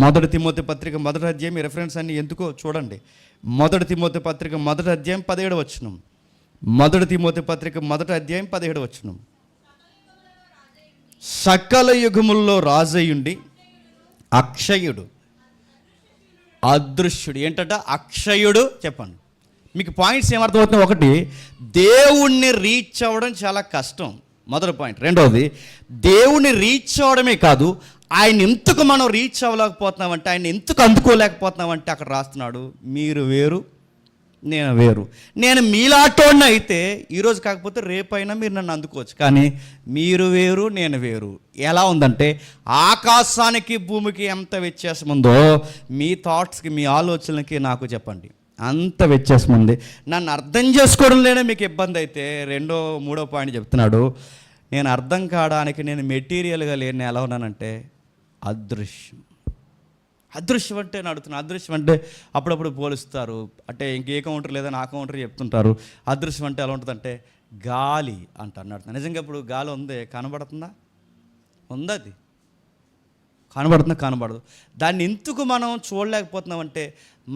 1 తిమోతి పత్రిక 1వ అధ్యాయం, ఈ రెఫరెన్స్ అన్ని ఎందుకో చూడండి. 1 తిమోతి పత్రిక 1వ అధ్యాయం 17వ వచనం. 1 తిమోతి పత్రిక 1వ అధ్యాయం 17వ వచనం. సకల యుగముల్లో రాజయుండి అక్షయుడు, అదృశ్యుడు. ఏంటంట? అక్షయుడు. చెప్పండి, మీకు పాయింట్స్ ఏమర్థమవుతున్నాయి? ఒకటి, దేవుణ్ణి రీచ్ అవ్వడం చాలా కష్టం, మొదటి పాయింట్. రెండవది, దేవుణ్ణి రీచ్ అవ్వడమే కాదు, ఆయన ఎందుకు మనం రీచ్ అవ్వలేకపోతున్నామంటే, ఆయన ఎందుకు అందుకోలేకపోతున్నామంటే అక్కడ రాస్తున్నాడు, మీరు వేరు, నేను వేరు. నేను మీలాటోడిని అయితే ఈరోజు కాకపోతే రేపైనా మీరు నన్ను అందుకోవచ్చు, కానీ మీరు వేరు, నేను వేరు. ఎలా ఉందంటే ఆకాశానికి భూమికి ఎంత వ్యత్యాసం ఉందో మీ థాట్స్కి, మీ ఆలోచనలకి నాకు చెప్పండి, అంత వ్యత్యాసం ఉంది. నన్ను అర్థం చేసుకోవడంలోనే మీకు ఇబ్బంది అయితే మూడో పాయింట్ చెప్తున్నాడు. నేను అర్థం కావడానికి నేను మెటీరియల్గా లేని ఎలా ఉన్నానంటే అదృశ్యం. అదృశ్యం అంటే నేను అడుగుతున్నాను. అదృశ్యం అంటే అప్పుడప్పుడు పోలుస్తారు, అంటే ఇంకే కౌంటర్ లేదా నా కౌంటర్ చెప్తుంటారు. అదృశ్యం అంటే ఎలా ఉంటుందంటే గాలి అంట అన్నాడు. నిజంగా ఇప్పుడు గాలి ఉంది, కనబడుతుందా? ఉంది, అది కనబడుతుందా? కనబడదు. దాన్ని ఎందుకు మనం చూడలేకపోతున్నామంటే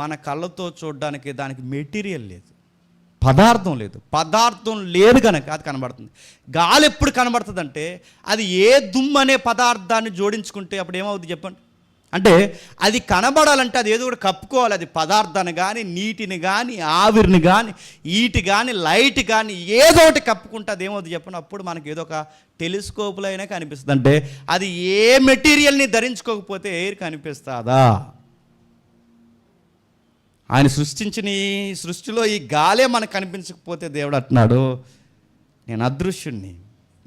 మన కళ్ళతో చూడడానికి దానికి మెటీరియల్ లేదు, పదార్థం లేదు. పదార్థం లేదు కనుక అది కనబడుతుంది. గాలి ఎప్పుడు కనబడుతుంది అంటే అది ఏ దుమ్ము అనే పదార్థాన్ని జోడించుకుంటే అప్పుడు ఏమవుతుంది చెప్పండి. అంటే అది కనబడాలంటే అది ఏదో కూడా కప్పుకోవాలి. అది పదార్థాన్ని కానీ, నీటిని కానీ, ఆవిరిని కానీ, ఈటి కానీ, లైట్ కానీ ఏదో ఒకటి కప్పుకుంటే అది ఏమవుతుంది చెప్పండి. అప్పుడు మనకి ఏదో ఒక టెలిస్కోపులో అయినా కనిపిస్తుంది. అంటే అది ఏ మెటీరియల్ని ధరించుకోకపోతే ఎయిర్ కనిపిస్తుందా? ఆయన సృష్టించిన ఈ సృష్టిలో ఈ గాలే మనకు కనిపించకపోతే దేవుడు అంటున్నాడు, నేను అదృశ్యుడిని,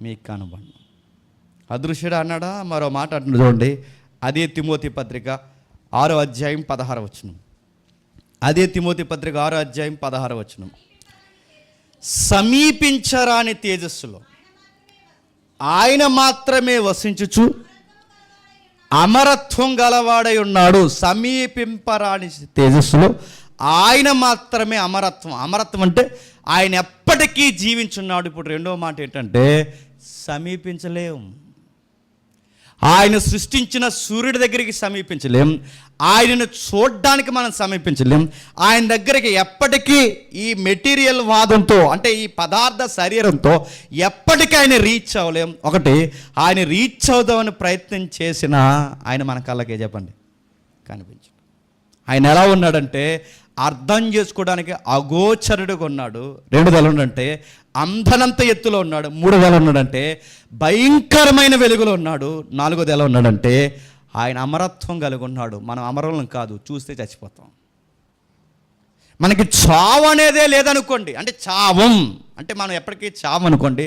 మీకు కనబడను. అదృశ్యుడు అన్నాడా? మరో మాట అంటున్నాడు చూడండి. అదే తిమోతి పత్రిక 6వ అధ్యాయం 16వ వచనం. అదే తిమోతి పత్రిక 6వ అధ్యాయం 16వ వచనం. సమీపించరాని తేజస్సులో ఆయన మాత్రమే వసించుచు అమరత్వం గలవాడై ఉన్నాడు. సమీపింపరాని తేజస్సులో ఆయన మాత్రమే అమరత్వం. అమరత్వం అంటే ఆయన ఎప్పటికీ జీవించున్నాడు. ఇప్పుడు రెండవ మాట ఏంటంటే సమీపించలేం. ఆయన సృష్టించిన సూర్యుడి దగ్గరికి సమీపించలేం, ఆయనను చూడడానికి మనం సమీపించలేం. ఆయన దగ్గరికి ఎప్పటికీ ఈ మెటీరియల్ వాదంతో, అంటే ఈ పదార్థ శరీరంతో ఎప్పటికీ ఆయన రీచ్ అవ్వలేం. ఒకటి, ఆయన రీచ్ అవుదామని ప్రయత్నం చేసినా ఆయన మన కళ్ళకే చెప్పండి కనిపించడు. ఆయన ఎలా ఉన్నాడంటే అర్థం చేసుకోవడానికి అగోచరుడుగా ఉన్నాడు. రెండోది ఎలా ఉన్నాడంటే అంధనంత ఎత్తులో ఉన్నాడు. మూడోది ఎలా ఉన్నాడంటే భయంకరమైన వెలుగులో ఉన్నాడు. నాలుగోది ఎలా ఉన్నాడంటే ఆయన అమరత్వం కలిగి ఉన్నాడు. మనం అమరులం కాదు, చూస్తే చచ్చిపోతాం. మనకి చావు అనేదే లేదనుకోండి, అంటే చావం అంటే మనం ఎప్పటికీ చావు అనుకోండి.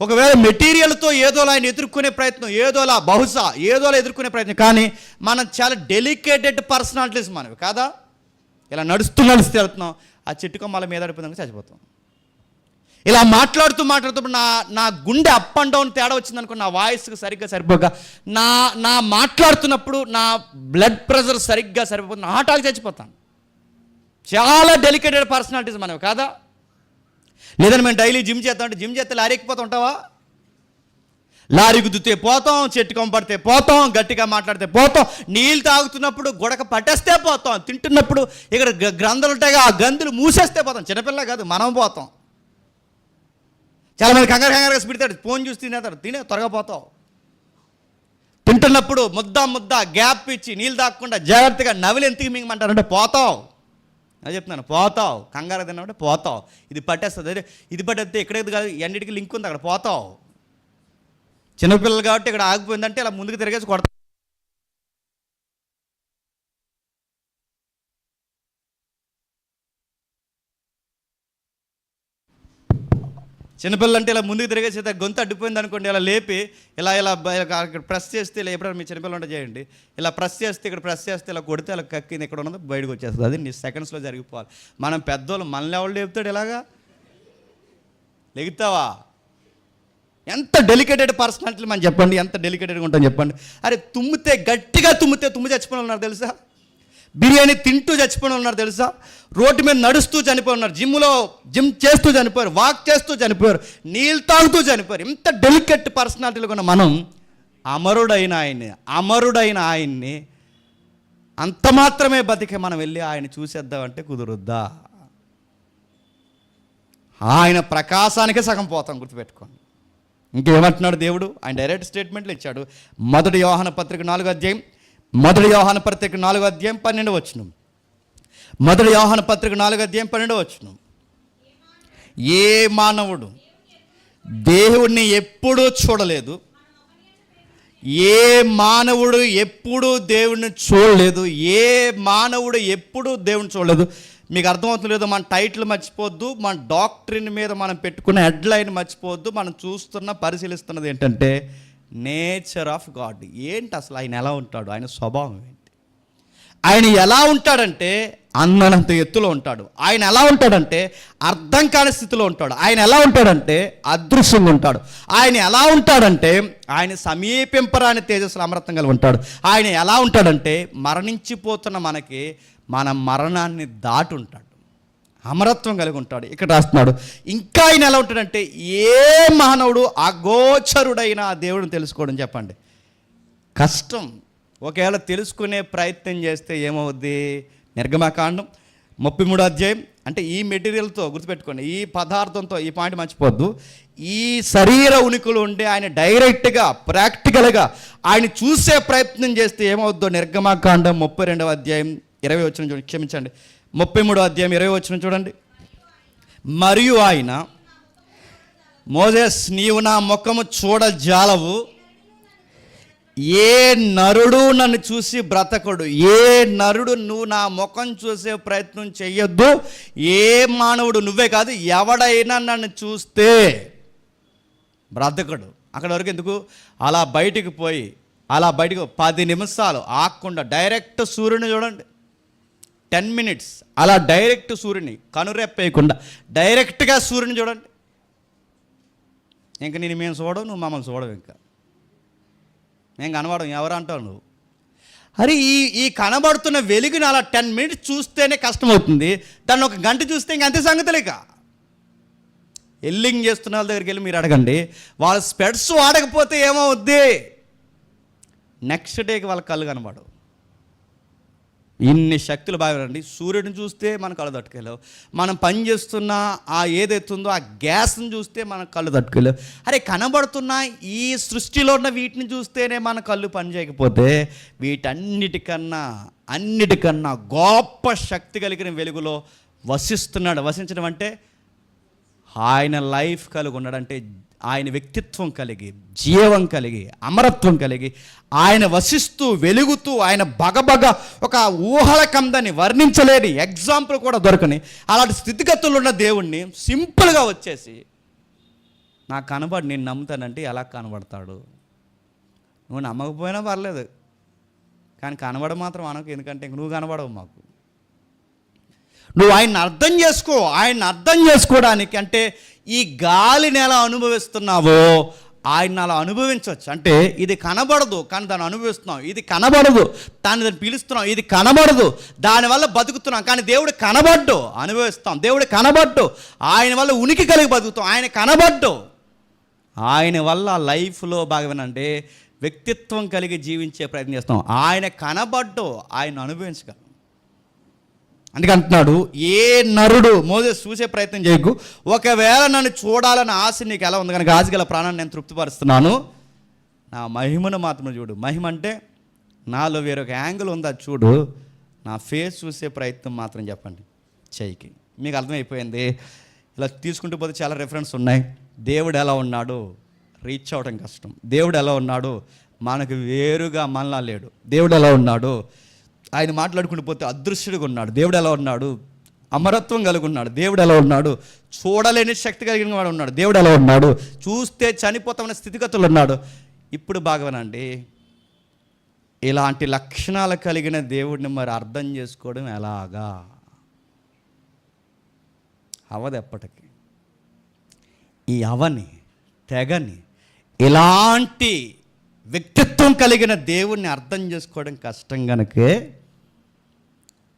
ఒకవేళ మెటీరియల్తో ఏదోలా ఆయన ఎదుర్కొనే ప్రయత్నం, ఏదోలా బహుశా ఏదోలా ఎదుర్కొనే ప్రయత్నం, కానీ మనం చాలా డెలికేటెడ్ పర్సనాలిటీస్ మనవి కాదా. ఇలా నడుస్తూ వెళ్తున్నాం, ఆ చెట్టు కొమ్మల మీద పడిపోయినాక చచ్చిపోతాం. ఇలా మాట్లాడుతూ నా గుండె అప్ అండ్ డౌన్ తేడా వచ్చిందనుకో, నా వాయిస్కి సరిగ్గా సరిపోక, నా మాట్లాడుతున్నప్పుడు నా బ్లడ్ ప్రెషర్ సరిగ్గా సరిపోతుంది, నా హార్ట్ చచ్చిపోతాను. చాలా డెలికేటెడ్ పర్సనాలిటీస్ మనవి కాదా. లేదని మేము డైలీ జిమ్ చేస్తాం అంటే జిమ్ చేస్తే లారీ ఎక్కిపోతూ ఉంటావా? లారీ గుద్దుతే పోతాం, చెట్టు కొమ్మ పడితే పోతాం, గట్టిగా మాట్లాడితే పోతాం, నీళ్ళు తాగుతున్నప్పుడు గుడక పట్టేస్తే పోతాం, తింటున్నప్పుడు ఇక్కడ గ్రంథులు ఉంటాయిగా ఆ గంతులు మూసేస్తే పోతాం. చిన్నపిల్ల కాదు, మనం పోతాం. చాలామంది కంగారుగా స్పీడ్ ఫోన్ చూసి తినే త్వరగా పోతావు. తింటున్నప్పుడు ముద్ద గ్యాప్ ఇచ్చి నీళ్ళు తాగకుండా జాగ్రత్తగా నవిలి ఎందుకు మింగమంటారంటే పోతావు. అది చెప్తున్నాను, పోతావు. కంగారు తిన్నామంటే పోతావు. ఇది పట్టేస్తుంది, అదే ఇది పట్టేస్తే ఎక్కడైతే కాదు, అన్నిటికీ లింక్ ఉంది, అక్కడ పోతావు. చిన్నపిల్లలు కాబట్టి ఇక్కడ ఆగిపోయిందంటే ఇలా ముందుకు తిరిగేసి కొడతావు. చిన్నపిల్లలు అంటే ఇలా ముందుకు తిరిగేసి గొంతు అడ్డిపోయింది అనుకోండి, ఇలా లేపి ఇలా ఇలా ఇక్కడ ప్రెస్ చేస్తే, ఇలా ఎప్పుడైనా మీ చిన్నపిల్లలు ఉంటే చేయండి, ఇలా ప్రెస్ చేస్తే, ఇక్కడ ప్రెస్ చేస్తే ఇలా కొడితే అలా కక్కింది ఎక్కడ ఉన్నదో బయటకు వచ్చేస్తుంది. అది నీ సెకండ్స్లో జరిగిపోవాలి. మనం పెద్దోళ్ళు మనల్ని ఎవరు లేపుతాడు ఇలాగా? లెగుతావా? ఎంత డెలికేటెడ్ పర్సనాలిటీ మనం చెప్పండి, ఎంత డెలికేటెడ్గా ఉంటాం చెప్పండి. అరే తుమ్మితే, గట్టిగా తుమ్మితే చచ్చిపోయిన ఉన్నారు తెలుసా? బిర్యానీ తింటూ చచ్చిపోయిన ఉన్నారు తెలుసా? రోడ్డు మీద నడుస్తూ చనిపోయి ఉన్నారు, జిమ్ చేస్తూ చనిపోయారు, వాక్ చేస్తూ చనిపోయారు, నీళ్ళు తాగుతూ చనిపోయారు. ఇంత డెలికేట్ పర్సనాలిటీలు కూడా మనం అమరుడైన ఆయన్ని అంత మాత్రమే బతికే మనం వెళ్ళి ఆయన చూసేద్దామంటే కుదురుద్దా? ఆయన ప్రకాశానికే సగం పోతాం, గుర్తుపెట్టుకోండి. ఇంకేమంటున్నాడు దేవుడు? ఆయన డైరెక్ట్ స్టేట్మెంట్లు ఇచ్చాడు. మొదటి యోహాను పత్రిక 4వ అధ్యాయం 12వ వచనం. మొదటి యోహాను పత్రిక 4వ అధ్యాయం 12వ వచనం. ఏ మానవుడు దేవుణ్ణి ఎప్పుడూ చూడలేదు, ఏ మానవుడు ఎప్పుడూ దేవుణ్ణి చూడలేదు, ఏ మానవుడు ఎప్పుడూ దేవుని చూడలేదు. మీకు అర్థమవుతుంది లేదో? మన టైటిల్ మర్చిపోవద్దు, మన డాక్టరీని మీద మనం పెట్టుకున్న హెడ్లైన్ మర్చిపోవద్దు. మనం పరిశీలిస్తున్నది ఏంటంటే నేచర్ ఆఫ్ గాడ్. ఏంటి అసలు ఆయన ఎలా ఉంటాడు, ఆయన స్వభావం ఏంటి? ఆయన ఎలా ఉంటాడంటే అందనంత ఎత్తులో ఉంటాడు. ఆయన ఎలా ఉంటాడంటే అర్థం కాని స్థితిలో ఉంటాడు. ఆయన ఎలా ఉంటాడంటే అదృశ్యంగా ఉంటాడు. ఆయన ఎలా ఉంటాడంటే ఆయన సమీపింపరాని తేజస్సులో అమృతం కలిగి ఉంటాడు. ఆయన ఎలా ఉంటాడంటే మరణించిపోతున్న మనకి మన మరణాన్ని దాటి ఉంటాడు, అమరత్వం కలిగి ఉంటాడు. ఇక్కడ రాస్తున్నాడు, ఇంకా ఆయన ఎలా ఉంటాడంటే ఏ మానవుడు అగోచరుడైన ఆ దేవుడిని తెలుసుకోవడం చెప్పండి కష్టం. ఒకవేళ తెలుసుకునే ప్రయత్నం చేస్తే ఏమవుద్ది? నిర్గమకాండం 33వ అధ్యాయం. అంటే ఈ మెటీరియల్తో గుర్తుపెట్టుకోండి, ఈ పదార్థంతో, ఈ పాయింట్ మర్చిపోద్దు, ఈ శరీర ఉనికిలో ఉండే ఆయన డైరెక్ట్గా ప్రాక్టికల్గా ఆయన చూసే ప్రయత్నం చేస్తే ఏమవుద్దో నిర్గమకాండం 32వ అధ్యాయం 20వ వచనం చూడండి. క్షమించండి, 33వ అధ్యాయం 20వ వచనం చూడండి. మరియు ఆయన, మోసెస్ నీవు నా ముఖము చూడజాలవు, ఏ నరుడు నన్ను చూసి బ్రతకడు, ఏ నరుడు నువ్వు నా ముఖం చూసే ప్రయత్నం చెయ్యొద్దు, ఏ మానవుడు, నువ్వే కాదు ఎవడైనా నన్ను చూస్తే బ్రతకడు. అక్కడ వరకు ఎందుకు? అలా బయటికి 10 నిమిషాలు ఆగకుండా డైరెక్ట్ సూర్యుని చూడండి, 10 మినిట్స్ అలా డైరెక్ట్ సూర్యుని కనురెప్పేయకుండా డైరెక్ట్గా సూర్యుని చూడండి. ఇంకా మేము చూడవు, నువ్వు మమ్మల్ని చూడవు, ఇంకా మేము కనబడం. ఎవరు అంటావు నువ్వు? అరే ఈ కనబడుతున్న వెలుగుని అలా 10 మినిట్స్ చూస్తేనే కష్టమవుతుంది, దాన్ని 1 గంట చూస్తే ఇంక అంతే సంగతులేక. ఎల్లింగ్ చేస్తున్న వాళ్ళ దగ్గరికి వెళ్ళి మీరు అడగండి, వాళ్ళ స్పెడ్స్ వాడకపోతే ఏమవుద్ది? నెక్స్ట్ డేకి వాళ్ళ కళ్ళు కనబడవు. ఇన్ని శక్తులు బాగానండి. సూర్యుడిని చూస్తే మన కళ్ళు తట్టుకోలేవు, మనం పని చేస్తున్న ఆ ఏదైతుందో ఆ గ్యాస్ని చూస్తే మన కళ్ళు తట్టుకోలేవు. అరే కనబడుతున్న ఈ సృష్టిలో ఉన్న వీటిని చూస్తేనే మన కళ్ళు పని చేయకపోతే అన్నిటికన్నా గొప్ప శక్తి కలిగిన వెలుగులో వసిస్తున్నాడు. వసించడం అంటే ఆయన లైఫ్ కలిగి ఉన్నాడు, అంటే ఆయన వ్యక్తిత్వం కలిగి, జీవం కలిగి, అమరత్వం కలిగి, ఆయన వసిస్తూ వెలుగుతూ, ఆయన బగబగ ఒక ఊహల కందని వర్ణించలేని ఎగ్జాంపుల్ కూడా దొరకని అలాంటి స్థితిగతులు ఉన్న దేవుణ్ణి సింపుల్గా వచ్చేసి నాకు కనబడి నేను నమ్ముతానంటే ఎలా కనబడతాడు? నువ్వు నమ్మకపోయినా పర్లేదు, కానీ కనబడ మాత్రం అనకు, ఎందుకంటే నువ్వు కనబడవు మాకు. నువ్వు ఆయన్ని అర్థం చేసుకో. ఆయన్ని అర్థం చేసుకోవడానికి అంటే ఈ గాలిని ఎలా అనుభవిస్తున్నావో ఆయన అలా అనుభవించవచ్చు. అంటే ఇది కనబడదు కానీ దాన్ని అనుభవిస్తున్నాం, ఇది కనబడదు దాన్ని పిలుస్తున్నాం, ఇది కనబడదు దానివల్ల బతుకుతున్నాం, కానీ దేవుడు కనబడ్డు అనుభవిస్తాం, దేవుడు కనబడ్డు ఆయన వల్ల ఉనికి కలిగి బతుకుతాం, ఆయన కనబడ్డు ఆయన వల్ల లైఫ్లో భాగమేనంటే వ్యక్తిత్వం కలిగి జీవించే ప్రయత్నం చేస్తాం. ఆయన కనబడ్డు ఆయన అనుభవించగలం. అందుకే అంటున్నాడు, ఏ నరుడు మోసెస్ చూసే ప్రయత్నం చేయకు, ఒకవేళ నన్ను చూడాలని ఆశ నీకు ఎలా ఉంది కనుక ఆశగల ప్రాణాన్ని నేను తృప్తిపరుస్తున్నాను, నా మహిమను మాత్రం చూడు. మహిమ అంటే నాలో వేరొక యాంగిల్ ఉందా చూడు, నా ఫేస్ చూసే ప్రయత్నం మాత్రం చెప్పండి చెయ్యికి. మీకు అర్థమైపోయింది. ఇలా తీసుకుంటూ పోతే చాలా రెఫరెన్స్ ఉన్నాయి. దేవుడు ఎలా ఉన్నాడు, రీచ్ అవ్వడం కష్టం. దేవుడు ఎలా ఉన్నాడు, మనకు వేరుగా మనలా లేడు. దేవుడు ఎలా ఉన్నాడు, ఆయన మాట్లాడుకుంటూ పోతే అదృశ్యుడిగా ఉన్నాడు. దేవుడు ఎలా ఉన్నాడు, అమరత్వం కలిగి ఉన్నాడు. దేవుడు ఎలా ఉన్నాడు, చూడలేని శక్తి కలిగిన వాడు ఉన్నాడు. దేవుడు ఎలా ఉన్నాడు, చూస్తే చనిపోతామనే స్థితిగతులు ఉన్నాడు. ఇప్పుడు బాగానండి, ఇలాంటి లక్షణాలు కలిగిన దేవుడిని మరి అర్థం చేసుకోవడం ఎలాగా? అవదు ఎప్పటికీ. ఈ అవని తెగని ఇలాంటి వ్యక్తిత్వం కలిగిన దేవుణ్ణి అర్థం చేసుకోవడం కష్టం కనుకే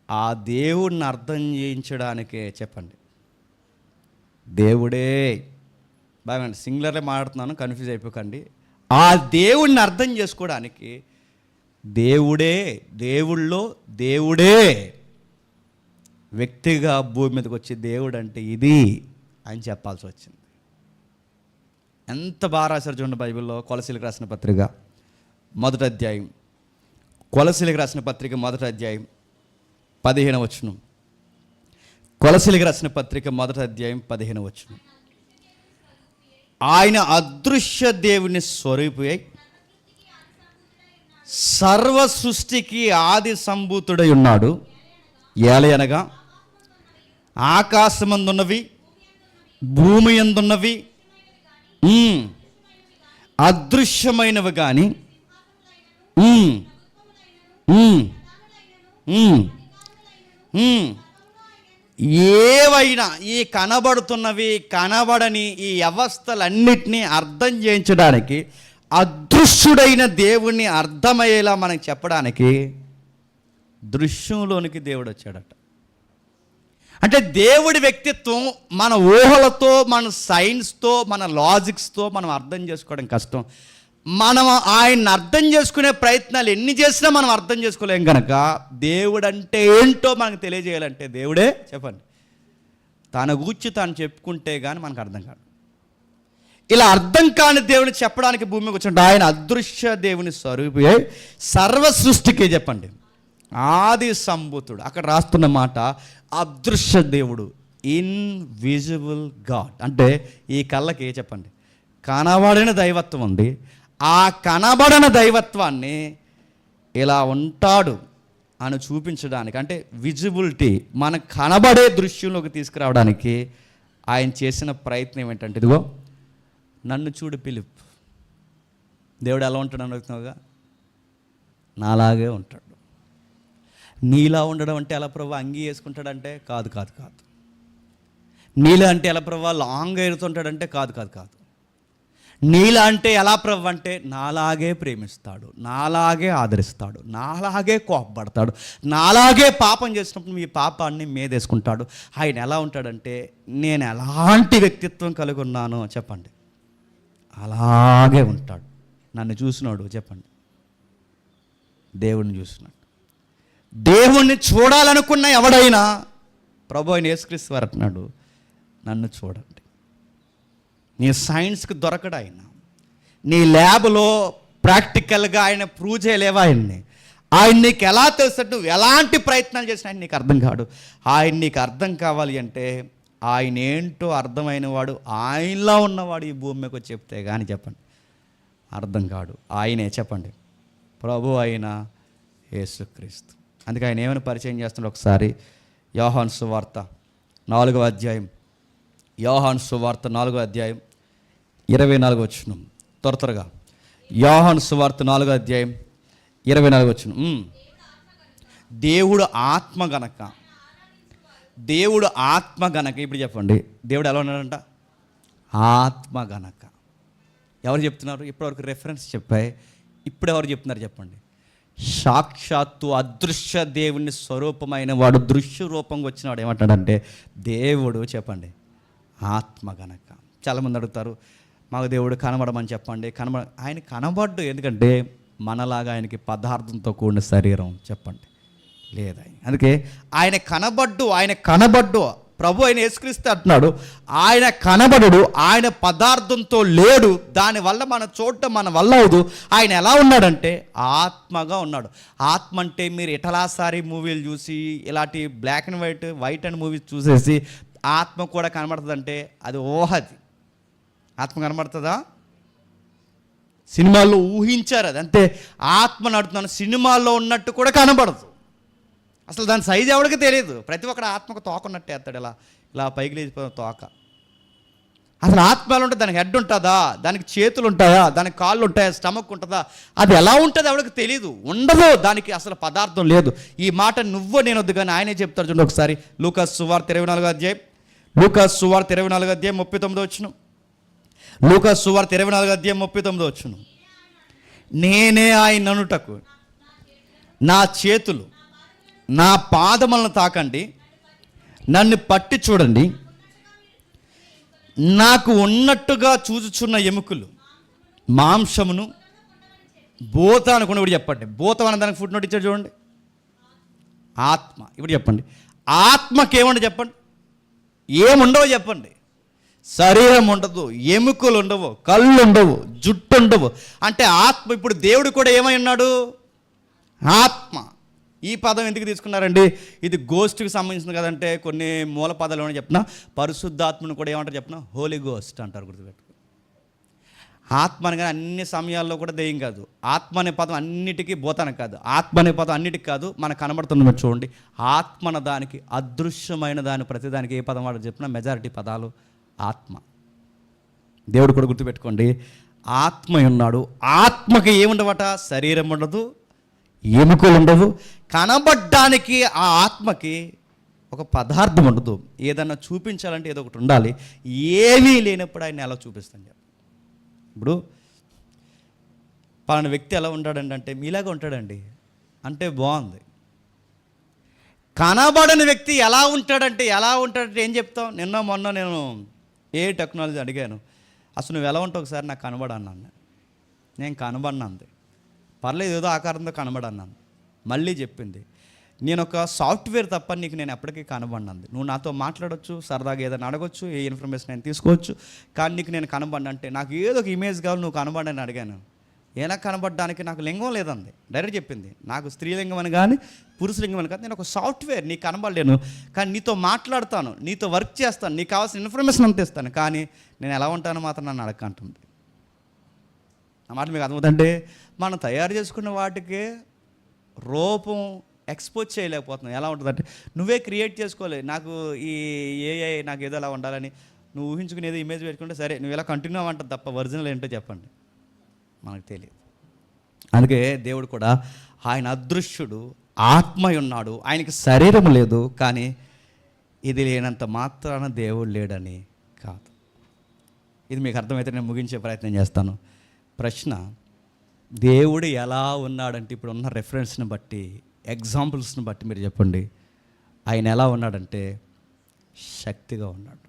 ఆ దేవుణ్ణి అర్థం చేయించడానికే చెప్పండి, దేవుడే బాగా సింగులర్లో మాట్లాడుతున్నాను, కన్ఫ్యూజ్ అయిపోకండి. ఆ దేవుణ్ణి అర్థం చేసుకోవడానికి దేవుడే, దేవుళ్ళో దేవుడే వ్యక్తిగా భూమి మీదకి వచ్చి దేవుడు అంటే ఇది అని చెప్పాల్సి వచ్చింది. ఎంత బాగా రాశారు చూడండి బైబిల్లో. కొలసీలకు రాసిన పత్రిక 1వ అధ్యాయం, కొలసీలకు రాసిన పత్రిక 1వ అధ్యాయం 15వ వచనం. కొలసీలకు రాసిన పత్రిక 1వ అధ్యాయం 15వ వచనం. ఆయన అదృశ్య దేవుని స్వరూపి సర్వ సృష్టికి ఆది సంభూతుడై ఉన్నాడు. ఏలయనగా ఆకాశమందున్నవి భూమి యందున్నవి అదృశ్యమైనవి కానీ ఏవైనా ఈ కనబడుతున్నవి కనబడని ఈ వ్యవస్థలన్నిటినీ అర్థం చేయించడానికి, అదృశ్యుడైన దేవుణ్ణి అర్థమయ్యేలా మనకు చెప్పడానికి దృశ్యంలోనికి దేవుడు వచ్చాడట. అంటే దేవుడి వ్యక్తిత్వం మన ఊహలతో, మన సైన్స్తో, మన లాజిక్స్తో మనం అర్థం చేసుకోవడం కష్టం. మనం ఆయన్ని అర్థం చేసుకునే ప్రయత్నాలు ఎన్ని చేసినా మనం అర్థం చేసుకోలేం కనుక దేవుడు అంటే ఏంటో మనకు తెలియజేయాలంటే దేవుడే చెప్పండి తన గూర్చి తాను చెప్పుకుంటే కానీ మనకు అర్థం కాదు. ఇలా అర్థం కాని దేవుని చెప్పడానికి భూమికి వచ్చినట్టు ఆయన అదృశ్య దేవుని స్వరూపి సర్వ సృష్టికి చెప్పండి ఆది సంభూతుడు. అక్కడ రాస్తున్న మాట అదృశ్య దేవుడు, ఇన్విజిబుల్ గాడ్. అంటే ఈ కళ్ళకి చెప్పండి కనబడిన దైవత్వం ఉంది. ఆ కనబడిన దైవత్వాన్ని ఇలా ఉంటాడు అని చూపించడానికి, అంటే విజిబిలిటీ మనకు కనబడే దృశ్యంలోకి తీసుకురావడానికి ఆయన చేసిన ప్రయత్నం ఏంటంటే, ఇదిగో నన్ను చూడు పిలుపు. దేవుడు ఎలా ఉంటాడు అని అడుగుతున్నావుగా, నాలాగే ఉంటాడు. నీలా ఉండడం అంటే ఎలా ప్రభు అంగీ వేసుకుంటాడంటే కాదు కాదు కాదు. నీలా అంటే ఎలా ప్రభు లాంగ్ ఎడుతుంటాడంటే కాదు కాదు కాదు. నీలా అంటే ఎలా ప్రభు అంటే నాలాగే ప్రేమిస్తాడు, నాలాగే ఆదరిస్తాడు, నాలాగే కోపపడతాడు, నాలాగే పాపం చేసినప్పుడు మీ పాపాన్ని మీదేసుకుంటాడు. ఆయన ఎలా ఉంటాడంటే నేను ఎలాంటి వ్యక్తిత్వం కలిగి ఉన్నానో చెప్పండి అలాగే ఉంటాడు. నన్ను చూసినాడు చెప్పండి దేవుణ్ణి చూసినాడు. దేవుణ్ణి చూడాలనుకున్న ఎవడైనా ప్రభు అయిన యేసుక్రీస్తు వారు అంటున్నాడు నన్ను చూడండి. నీ సైన్స్కి దొరకడు ఆయన, నీ ల్యాబ్లో ప్రాక్టికల్గా ఆయన ప్రూవ్ చేయలేవా ఆయన్ని. ఆయన నీకు ఎలా తెలుసు, నువ్వు ఎలాంటి ప్రయత్నాలు చేసినా ఆయన నీకు అర్థం కాడు. ఆయన నీకు అర్థం కావాలి అంటే ఆయన ఏంటో అర్థమైన వాడు, ఆయనలా ఉన్నవాడు ఈ భూమి మీదకి చెప్తే కానీ చెప్పండి అర్థం కాడు. ఆయనే చెప్పండి ప్రభు అయిన యేసుక్రీస్తు. అందుకే ఆయన ఏమైనా పరిచయం చేస్తున్నాడు ఒకసారి. యోహాను సువార్త 4వ అధ్యాయం, యోహాను సువార్త 4వ అధ్యాయం 24వ వచనం. త్వరగా యోహాను సువార్త 4వ అధ్యాయం 24వ వచనం. దేవుడు ఆత్మ గనక, దేవుడు ఆత్మ గనక, ఇప్పుడు చెప్పండి దేవుడు ఎలా ఉన్నాడంట ఆత్మ గనక. ఎవరు చెప్తున్నారు? ఇప్పటివరకు రెఫరెన్స్ చెప్పాయి, ఇప్పుడు ఎవరు చెప్తున్నారు చెప్పండి? సాక్షాత్తు అదృశ్య దేవుని స్వరూపమైన వాడు దృశ్య రూపంగా వచ్చినవాడు ఏమంటాడంటే దేవుడు చెప్పండి ఆత్మ గనక. చాలామంది అడుగుతారు మాకు దేవుడు కనబడమని చెప్పండి. ఆయన కనబడ్డు, ఎందుకంటే మనలాగా ఆయనకి పదార్థంతో కూడిన శరీరం చెప్పండి లేదా. అందుకే ఆయన కనబడ్డు ప్రభు అయిన యేసుక్రీస్తు అంటున్నాడు, ఆయన కనబడడు, ఆయన పదార్థంతో లేడు, దానివల్ల మనం చూడటం మన వల్ల అవదు. ఆయన ఎలా ఉన్నాడంటే ఆత్మగా ఉన్నాడు. ఆత్మ అంటే మీరు ఇటలాసారి మూవీలు చూసి ఇలాంటి black and white and movies చూసేసి ఆత్మ కూడా కనబడుతుందంటే అది ఊహది. ఆత్మ కనబడుతుందా? సినిమాల్లో ఊహించారు అది అంతే. ఆత్మ నడుతున్నాను సినిమాల్లో ఉన్నట్టు కూడా కనబడదు. అసలు దాని సైజు ఎవరికి తెలియదు. ప్రతి ఒక్కడు ఆత్మకు తోక ఉన్నట్టు వేస్తాడు, ఇలా ఇలా పైకి లేచిపోయిన తోక. అసలు ఆత్మ ఎలా ఉంటుంది? దానికి హెడ్ ఉంటుందా? దానికి చేతులు ఉంటాయా? దానికి కాళ్ళు ఉంటాయా? స్టమక్ ఉంటుందా? అది ఎలా ఉంటుంది ఎవరికి తెలియదు, ఉండదు. దానికి అసలు పదార్థం లేదు. ఈ మాట నువ్వు నేను వద్దు కానీ ఆయనే చెప్తాడు. చూడండి ఒకసారి లూకాసు సువార్త 24వ అధ్యాయం, లూకాసు సువార్త 24వ అధ్యాయం 39వ వచనం. లూకాసు సువార్త 24వ అధ్యాయం 39వ వచనం. నేనే ఆయన అనుటకు నా చేతులు నా పాదములను తాకండి, నన్ను పట్టి చూడండి, నాకు ఉన్నట్టుగా చూచుచున్న ఎముకలు మాంసమును భూత అనుకుని ఇప్పుడు చెప్పండి. భూతం అన్న దానికి ఫుట్ నోట్ ఇచ్చాడు చూడండి. ఆత్మ. ఇప్పుడు చెప్పండి, ఆత్మకి ఏముండవు చెప్పండి, ఏముండవు చెప్పండి. శరీరం ఉండదు, ఎముకలు ఉండవు, కళ్ళు ఉండవు, జుట్టు ఉండవు. అంటే ఆత్మ. ఇప్పుడు దేవుడు కూడా ఏమై ఉన్నాడు? ఆత్మ. ఈ పదం ఎందుకు తీసుకున్నారండి? ఇది గోస్ట్కి సంబంధించింది కదంటే కొన్ని మూల పదాలు ఏమని చెప్పిన, పరిశుద్ధాత్మను కూడా ఏమంటారు చెప్పిన, హోలీ గోస్ట్ అంటారు. గుర్తుపెట్టు. ఆత్మ అనగా అన్ని సమయాల్లో కూడా దెయ్యం కాదు. ఆత్మ అనే పదం అన్నిటికీ భూతానికి కాదు. ఆత్మ అనే పదం అన్నిటికీ కాదు. మనకు కనబడుతుంది మీరు చూడండి. ఆత్మ అన్న దానికి, అదృశ్యమైన దాని ప్రతిదానికి ఏ పదం వాడు చెప్పిన మెజారిటీ పదాలు ఆత్మ. దేవుడు కూడా గుర్తుపెట్టుకోండి, ఆత్మ ఉన్నాడు. ఆత్మకి ఏముండవట? శరీరం ఉండదు, ఎముకలు ఉండవు. కనబడ్డానికి ఆ ఆత్మకి ఒక పదార్థం ఉండదు. ఏదన్నా చూపించాలంటే ఏదో ఒకటి ఉండాలి. ఏమీ లేనప్పుడు ఆయన ఎలా చూపిస్తాను చెప్పి. ఇప్పుడు పలానా వ్యక్తి ఎలా ఉంటాడండి అంటే మీలాగా ఉంటాడండి అంటే బాగుంది. కనబడని వ్యక్తి ఎలా ఉంటాడంటే ఏం చెప్తాం? నిన్న మొన్న నేను ఏ టెక్నాలజీ అడిగాను, అసలు నువ్వు ఎలా ఉంటావు ఒకసారి నాకు కనబడన్నాను. నేను కనబడినంది, పర్లేదు ఏదో ఆకారంతో కనబడన్నాను. మళ్ళీ చెప్పింది, నేను ఒక సాఫ్ట్వేర్ తప్ప నీకు నేను ఎప్పటికీ కనబడినంది. నువ్వు నాతో మాట్లాడవచ్చు, సరదాగా ఏదైనా అడగొచ్చు, ఏ ఇన్ఫర్మేషన్ నేను తీసుకోవచ్చు, కానీ నీకు నేను కనబడిన అంటే నాకు ఏదో ఒక ఇమేజ్ కావాలి, నువ్వు కనబడని అడిగాను. ఎలా కనబడడానికి నాకు లింగం లేదండి. డైరెక్ట్ చెప్పింది, నాకు స్త్రీలింగం అని కానీ పురుషలింగం అని కాదు, నేను ఒక సాఫ్ట్వేర్, నీకు కనబడలేను, కానీ నీతో మాట్లాడతాను, నీతో వర్క్ చేస్తాను, నీకు కావాల్సిన ఇన్ఫర్మేషన్ అంత ఇస్తాను, కానీ నేను ఎలా ఉంటానో మాత్రం నన్ను అడగంటుంది. ఆ మాట మీకు అర్థమవుతుందంటే మనం తయారు చేసుకున్న వాటికి రూపం ఎక్స్పోజ్ చేయలేకపోతున్నాం. ఎలా ఉంటుందంటే నువ్వే క్రియేట్ చేసుకోవాలి. నాకు ఈ ఏఐ నాకు ఏదో అలా ఉండాలని నువ్వు ఊహించుకుని ఏదో ఇమేజ్ పెట్టుకుంటే సరే నువ్వు ఇలా కంటిన్యూ అవ్వంటుంది తప్ప ఒరిజినల్ ఏంటో చెప్పండి, మనకు తెలియదు. అందుకే దేవుడు కూడా ఆయన అదృశ్యుడు, ఆత్మ ఉన్నాడు, ఆయనకి శరీరం లేదు. కానీ ఇది లేనంత మాత్రాన దేవుడు లేడని కాదు. ఇది మీకు అర్థమైతే నేను ముగించే ప్రయత్నం చేస్తాను. ప్రశ్న, దేవుడు ఎలా ఉన్నాడంటే ఇప్పుడు ఉన్న రెఫరెన్స్ని బట్టి, ఎగ్జాంపుల్స్ని బట్టి మీరు చెప్పండి. ఆయన ఎలా ఉన్నాడంటే శక్తిగా ఉన్నాడు.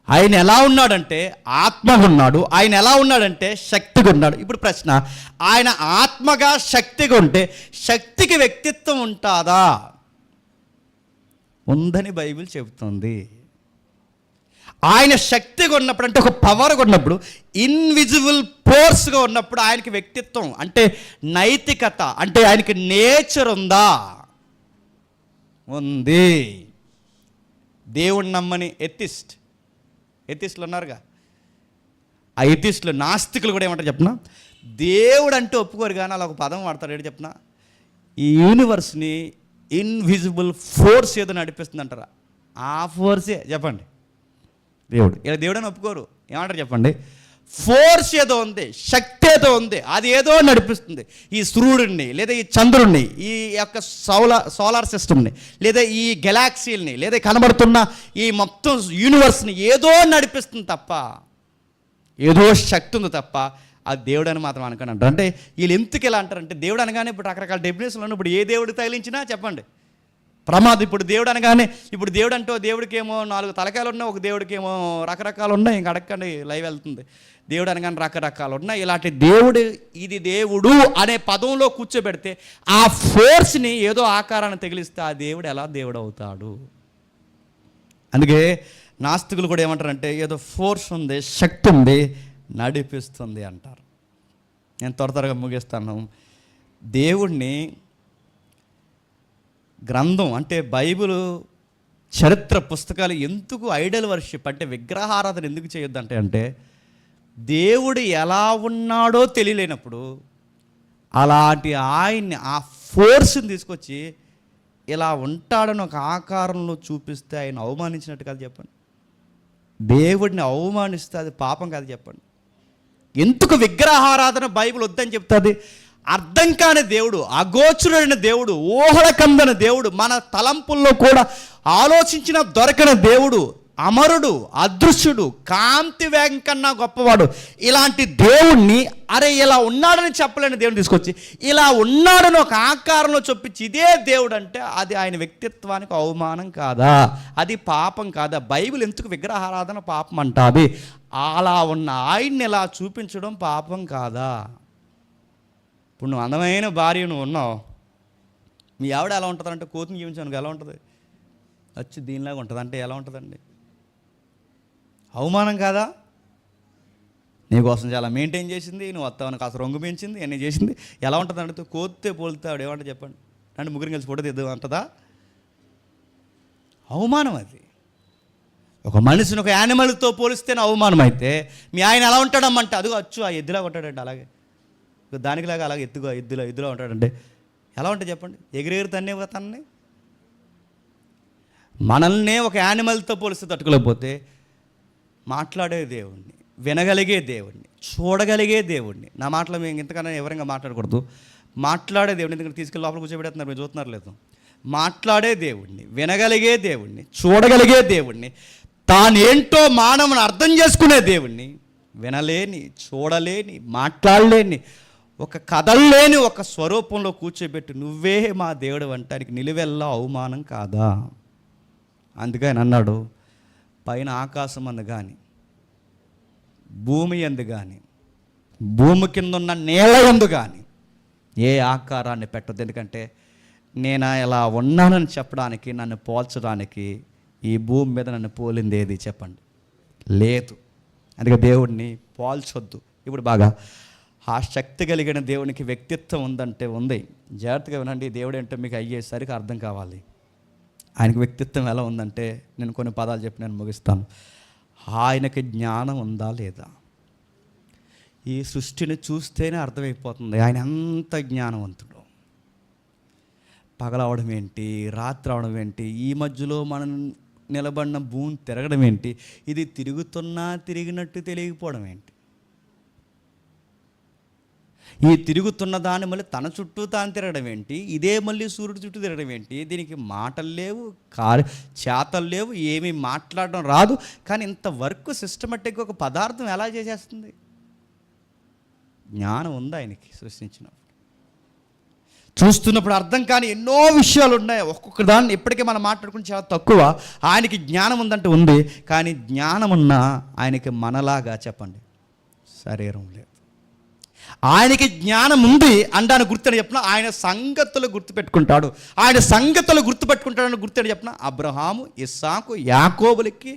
ఆయన ఎలా ఉన్నాడంటే ఆత్మగా ఉన్నాడు. ఆయన ఎలా ఉన్నాడంటే శక్తిగా ఉన్నాడు. ఇప్పుడు ప్రశ్న, ఆయన ఆత్మగా శక్తిగా ఉంటే శక్తికి వ్యక్తిత్వం ఉంటుందా? ఉందని బైబిల్ చెబుతుంది. ఆయన శక్తిగా ఉన్నప్పుడు అంటే ఒక పవర్గా ఉన్నప్పుడు, ఇన్విజిబుల్ ఫోర్స్గా ఉన్నప్పుడు ఆయనకి వ్యక్తిత్వం అంటే నైతికత అంటే ఆయనకి నేచర్ ఉందా? ఉంది. దేవుడు నమ్మని ఎథిస్టులు ఉన్నారుగా, ఆ ఎథిస్టులు నాస్తికులు కూడా ఏమంటారు చెప్పిన, దేవుడు అంటే ఒప్పుకోరు కానీ అలా ఒక పదం వాడతారు. ఏంటి చెప్పిన, ఈ యూనివర్స్ని ఇన్విజిబుల్ ఫోర్స్ ఏదో నడిపిస్తుంది అంటారా? ఆ ఫోర్సే చెప్పండి దేవుడు. ఇలా దేవుడు అని ఒప్పుకోరు. ఏమంటారు చెప్పండి, ఫోర్స్ ఏదో ఉంది, శక్తి ఏదో ఉంది, అది ఏదో నడిపిస్తుంది. ఈ సూర్యుడిని లేదా ఈ చంద్రుడిని, ఈ యొక్క సోలార్ సిస్టమ్ని, లేదా ఈ గెలాక్సీల్ని, లేదా కనబడుతున్న ఈ మొత్తం యూనివర్స్ని ఏదో నడిపిస్తుంది తప్ప, ఏదో శక్తి ఉంది తప్ప అది దేవుడు అని మాత్రం అనుకుని అంటారు. అంటే వీళ్ళు ఎందుకు ఇలా అంటారంటే, దేవుడు అనగానే ఇప్పుడు రకరకాల డెఫినేషన్లు ఉన్నాయి. ఇప్పుడు ఏ దేవుడు తగిలించినా చెప్పండి ప్రమాదం. ఇప్పుడు దేవుడు అనగానే, ఇప్పుడు దేవుడు అంటే దేవుడికి ఏమో 4 తలకాయలు ఉన్నాయి, ఒక దేవుడికి ఏమో రకరకాలు ఉన్నాయి. ఇంక అడగండి, లైవ్ వెళ్తుంది. దేవుడు అనగానే రకరకాలు ఉన్నాయి. ఇలాంటి దేవుడు, ఇది దేవుడు అనే పదంలో కూర్చోబెడితే ఆ ఫోర్స్ని ఏదో ఆకారాన్ని తగిలిస్తే ఆ దేవుడు ఎలా దేవుడు అవుతాడు? అందుకే నాస్తికులు కూడా ఏమంటారంటే ఏదో ఫోర్స్ ఉంది, శక్తి ఉంది, నడిపిస్తుంది అంటారు. నేను త్వరగా ముగిస్తాను. దేవుణ్ణి గ్రంథం అంటే బైబిల్ చరిత్ర పుస్తకాలు ఎందుకు ఐడల్ వర్షిప్ అంటే విగ్రహారాధన ఎందుకు చేయొద్దంటే అంటే దేవుడు ఎలా ఉన్నాడో తెలియలేనప్పుడు అలాంటి ఆయన్ని ఆ ఫోర్స్ని తీసుకొచ్చి ఇలా ఉంటాడని ఒక ఆకారంలో చూపిస్తే ఆయన అవమానించినట్టు కాదు చెప్పండి. దేవుడిని అవమానిస్తే అది పాపం కాదు చెప్పండి. ఎందుకు విగ్రహారాధన బైబిల్ వద్దని చెప్తుంది? అర్థం కాని దేవుడు, అగోచరుడైన దేవుడు, ఊహల కందని దేవుడు, మన తలంపుల్లో కూడా ఆలోచించిన దొరకని దేవుడు, అమరుడు, అదృశ్యుడు, కాంతి వేగం కన్నా గొప్పవాడు, ఇలాంటి దేవుణ్ణి అరే ఇలా ఉన్నాడని చెప్పలేని దేవుని తీసుకొచ్చి ఇలా ఉన్నాడని ఒక ఆకారంలో చొప్పించి ఇదే దేవుడు అంటే అది ఆయన వ్యక్తిత్వానికి అవమానం కాదా? అది పాపం కాదా? బైబిల్ ఎందుకు విగ్రహారాధన పాపం అంటాది? అలా ఉన్న ఆయన్ని ఇలా చూపించడం పాపం కాదా? ఇప్పుడు నువ్వు అందమైన భార్య నువ్వు ఉన్నావు, మీ ఆవిడ ఎలా ఉంటుందంటే కోతిని చూపించాను ఎలా ఉంటుంది? వచ్చి దీనిలాగా ఉంటుంది అంటే ఎలా ఉంటుందండి? అవమానం కాదా? నీకోసం చాలా మెయింటైన్ చేసింది, నువ్వు వస్తావని కాస్త రంగు పెంచింది, అన్నీ చేసింది, ఎలా ఉంటుంది అంటే కోతే పోలితే ఆవిడ ఏమంటే చెప్పండి? అంటే ముగ్గురు కలిసి ఫోటో తీద్దాం అంటదా? అవమానం అది. ఒక మనిషిని ఒక యానిమల్తో పోలిస్తేనే అవమానం అయితే మీ ఆయన ఎలా ఉంటాడమ్మంటే అదిగో అచ్చు ఆ ఎద్దులాగా ఉంటాడండి, అలాగే దానికిలాగా అలాగే ఎద్దులా ఉంటాడంటే ఎలా ఉంటుంది చెప్పండి? ఎగిరెగిరి తన్నే తనని. మనల్నే ఒక యానిమల్తో పోలిస్తే తట్టుకోలేకపోతే మాట్లాడే దేవుణ్ణి, వినగలిగే దేవుణ్ణి, చూడగలిగే దేవుణ్ణి, నా మాటలు మేము ఇంతకన్నా ఎవరంగా మాట్లాడకూడదు, మాట్లాడే దేవుడిని ఎందుకంటే తీసుకెళ్ళి లోపల కూర్చోబెడుతున్నారు, మీరు చూస్తున్నారు లేదు? మాట్లాడే దేవుణ్ణి, వినగలిగే దేవుణ్ణి, చూడగలిగే దేవుణ్ణి, తానేంటో మానవుని అర్థం చేసుకునే దేవుణ్ణి వినలేని, చూడలేని, మాట్లాడలేని, ఒక కదల్లేని ఒక స్వరూపంలో కూర్చోబెట్టి నువ్వే మా దేవుడు అంటానికి నిలువెల్లా అవమానం కాదా? అందుకని అన్నాడు, పైన ఆకాశం అందు కానీ, భూమి ఎందు కానీ, భూమి కింద ఉన్న నేల ఎందు కానీ ఏ ఆకారాన్ని పెట్టద్దు. ఎందుకంటే నేను ఇలా ఉన్నానని చెప్పడానికి, నన్ను పోల్చడానికి ఈ భూమి మీద నన్ను పోలింది ఏది చెప్పండి? లేదు. అందుకే దేవుడిని పోల్చొద్దు. ఇప్పుడు బాగా ఆ శక్తి కలిగిన దేవునికి వ్యక్తిత్వం ఉందంటే ఉంది. జాగ్రత్తగా వినండి, దేవుడు ఏంటో మీకు అయ్యేసరికి అర్థం కావాలి. ఆయనకి వ్యక్తిత్వం ఎలా ఉందంటే నేను కొన్ని పదాలు చెప్పి నేను ముగిస్తాను. ఆయనకి జ్ఞానం ఉందా లేదా? ఈ సృష్టిని చూస్తేనే అర్థమైపోతుంది ఆయన ఎంత జ్ఞానవంతుడు. పగలవడం ఏంటి, రాత్రి అవడం ఏంటి, ఈ మధ్యలో మనం నిలబడిన భూమి తిరగడం ఏంటి, ఇది తిరుగుతున్నా తిరిగినట్టు తెలియకపోవడం ఏంటి, ఈ తిరుగుతున్న దాన్ని మళ్ళీ తన చుట్టూ తాను తిరగడం ఏంటి, ఇదే మళ్ళీ సూర్యుడి చుట్టూ తిరగడం ఏంటి, దీనికి మాటలు లేవు, చేతలు లేవు, ఏమీ మాట్లాడడం రాదు, కానీ ఇంత వర్క్ సిస్టమేటిక్గా ఒక పదార్థం ఎలా చేసేస్తుంది? జ్ఞానం ఉంది ఆయనకి సృష్టించినప్పుడు. చూస్తున్నప్పుడు అర్థం కాని ఎన్నో విషయాలు ఉన్నాయి. ఒక్కొక్క దాన్ని ఇప్పటికే మనం మాట్లాడుకుని చాలా తక్కువ. ఆయనకి జ్ఞానం ఉందంటే ఉంది, కానీ జ్ఞానం ఉన్నా ఆయనకి మనలాగా చెప్పండి శరీరం లేదు. ఆయనకి జ్ఞానం ఉంది అంటాను గుర్తని చెప్పిన ఆయన సంగతులు గుర్తుపెట్టుకుంటాడు. ఆయన సంగతులు గుర్తుపెట్టుకుంటాడని గుర్తని చెప్పిన అబ్రహాము, ఇస్సాకు, యాకోబులకి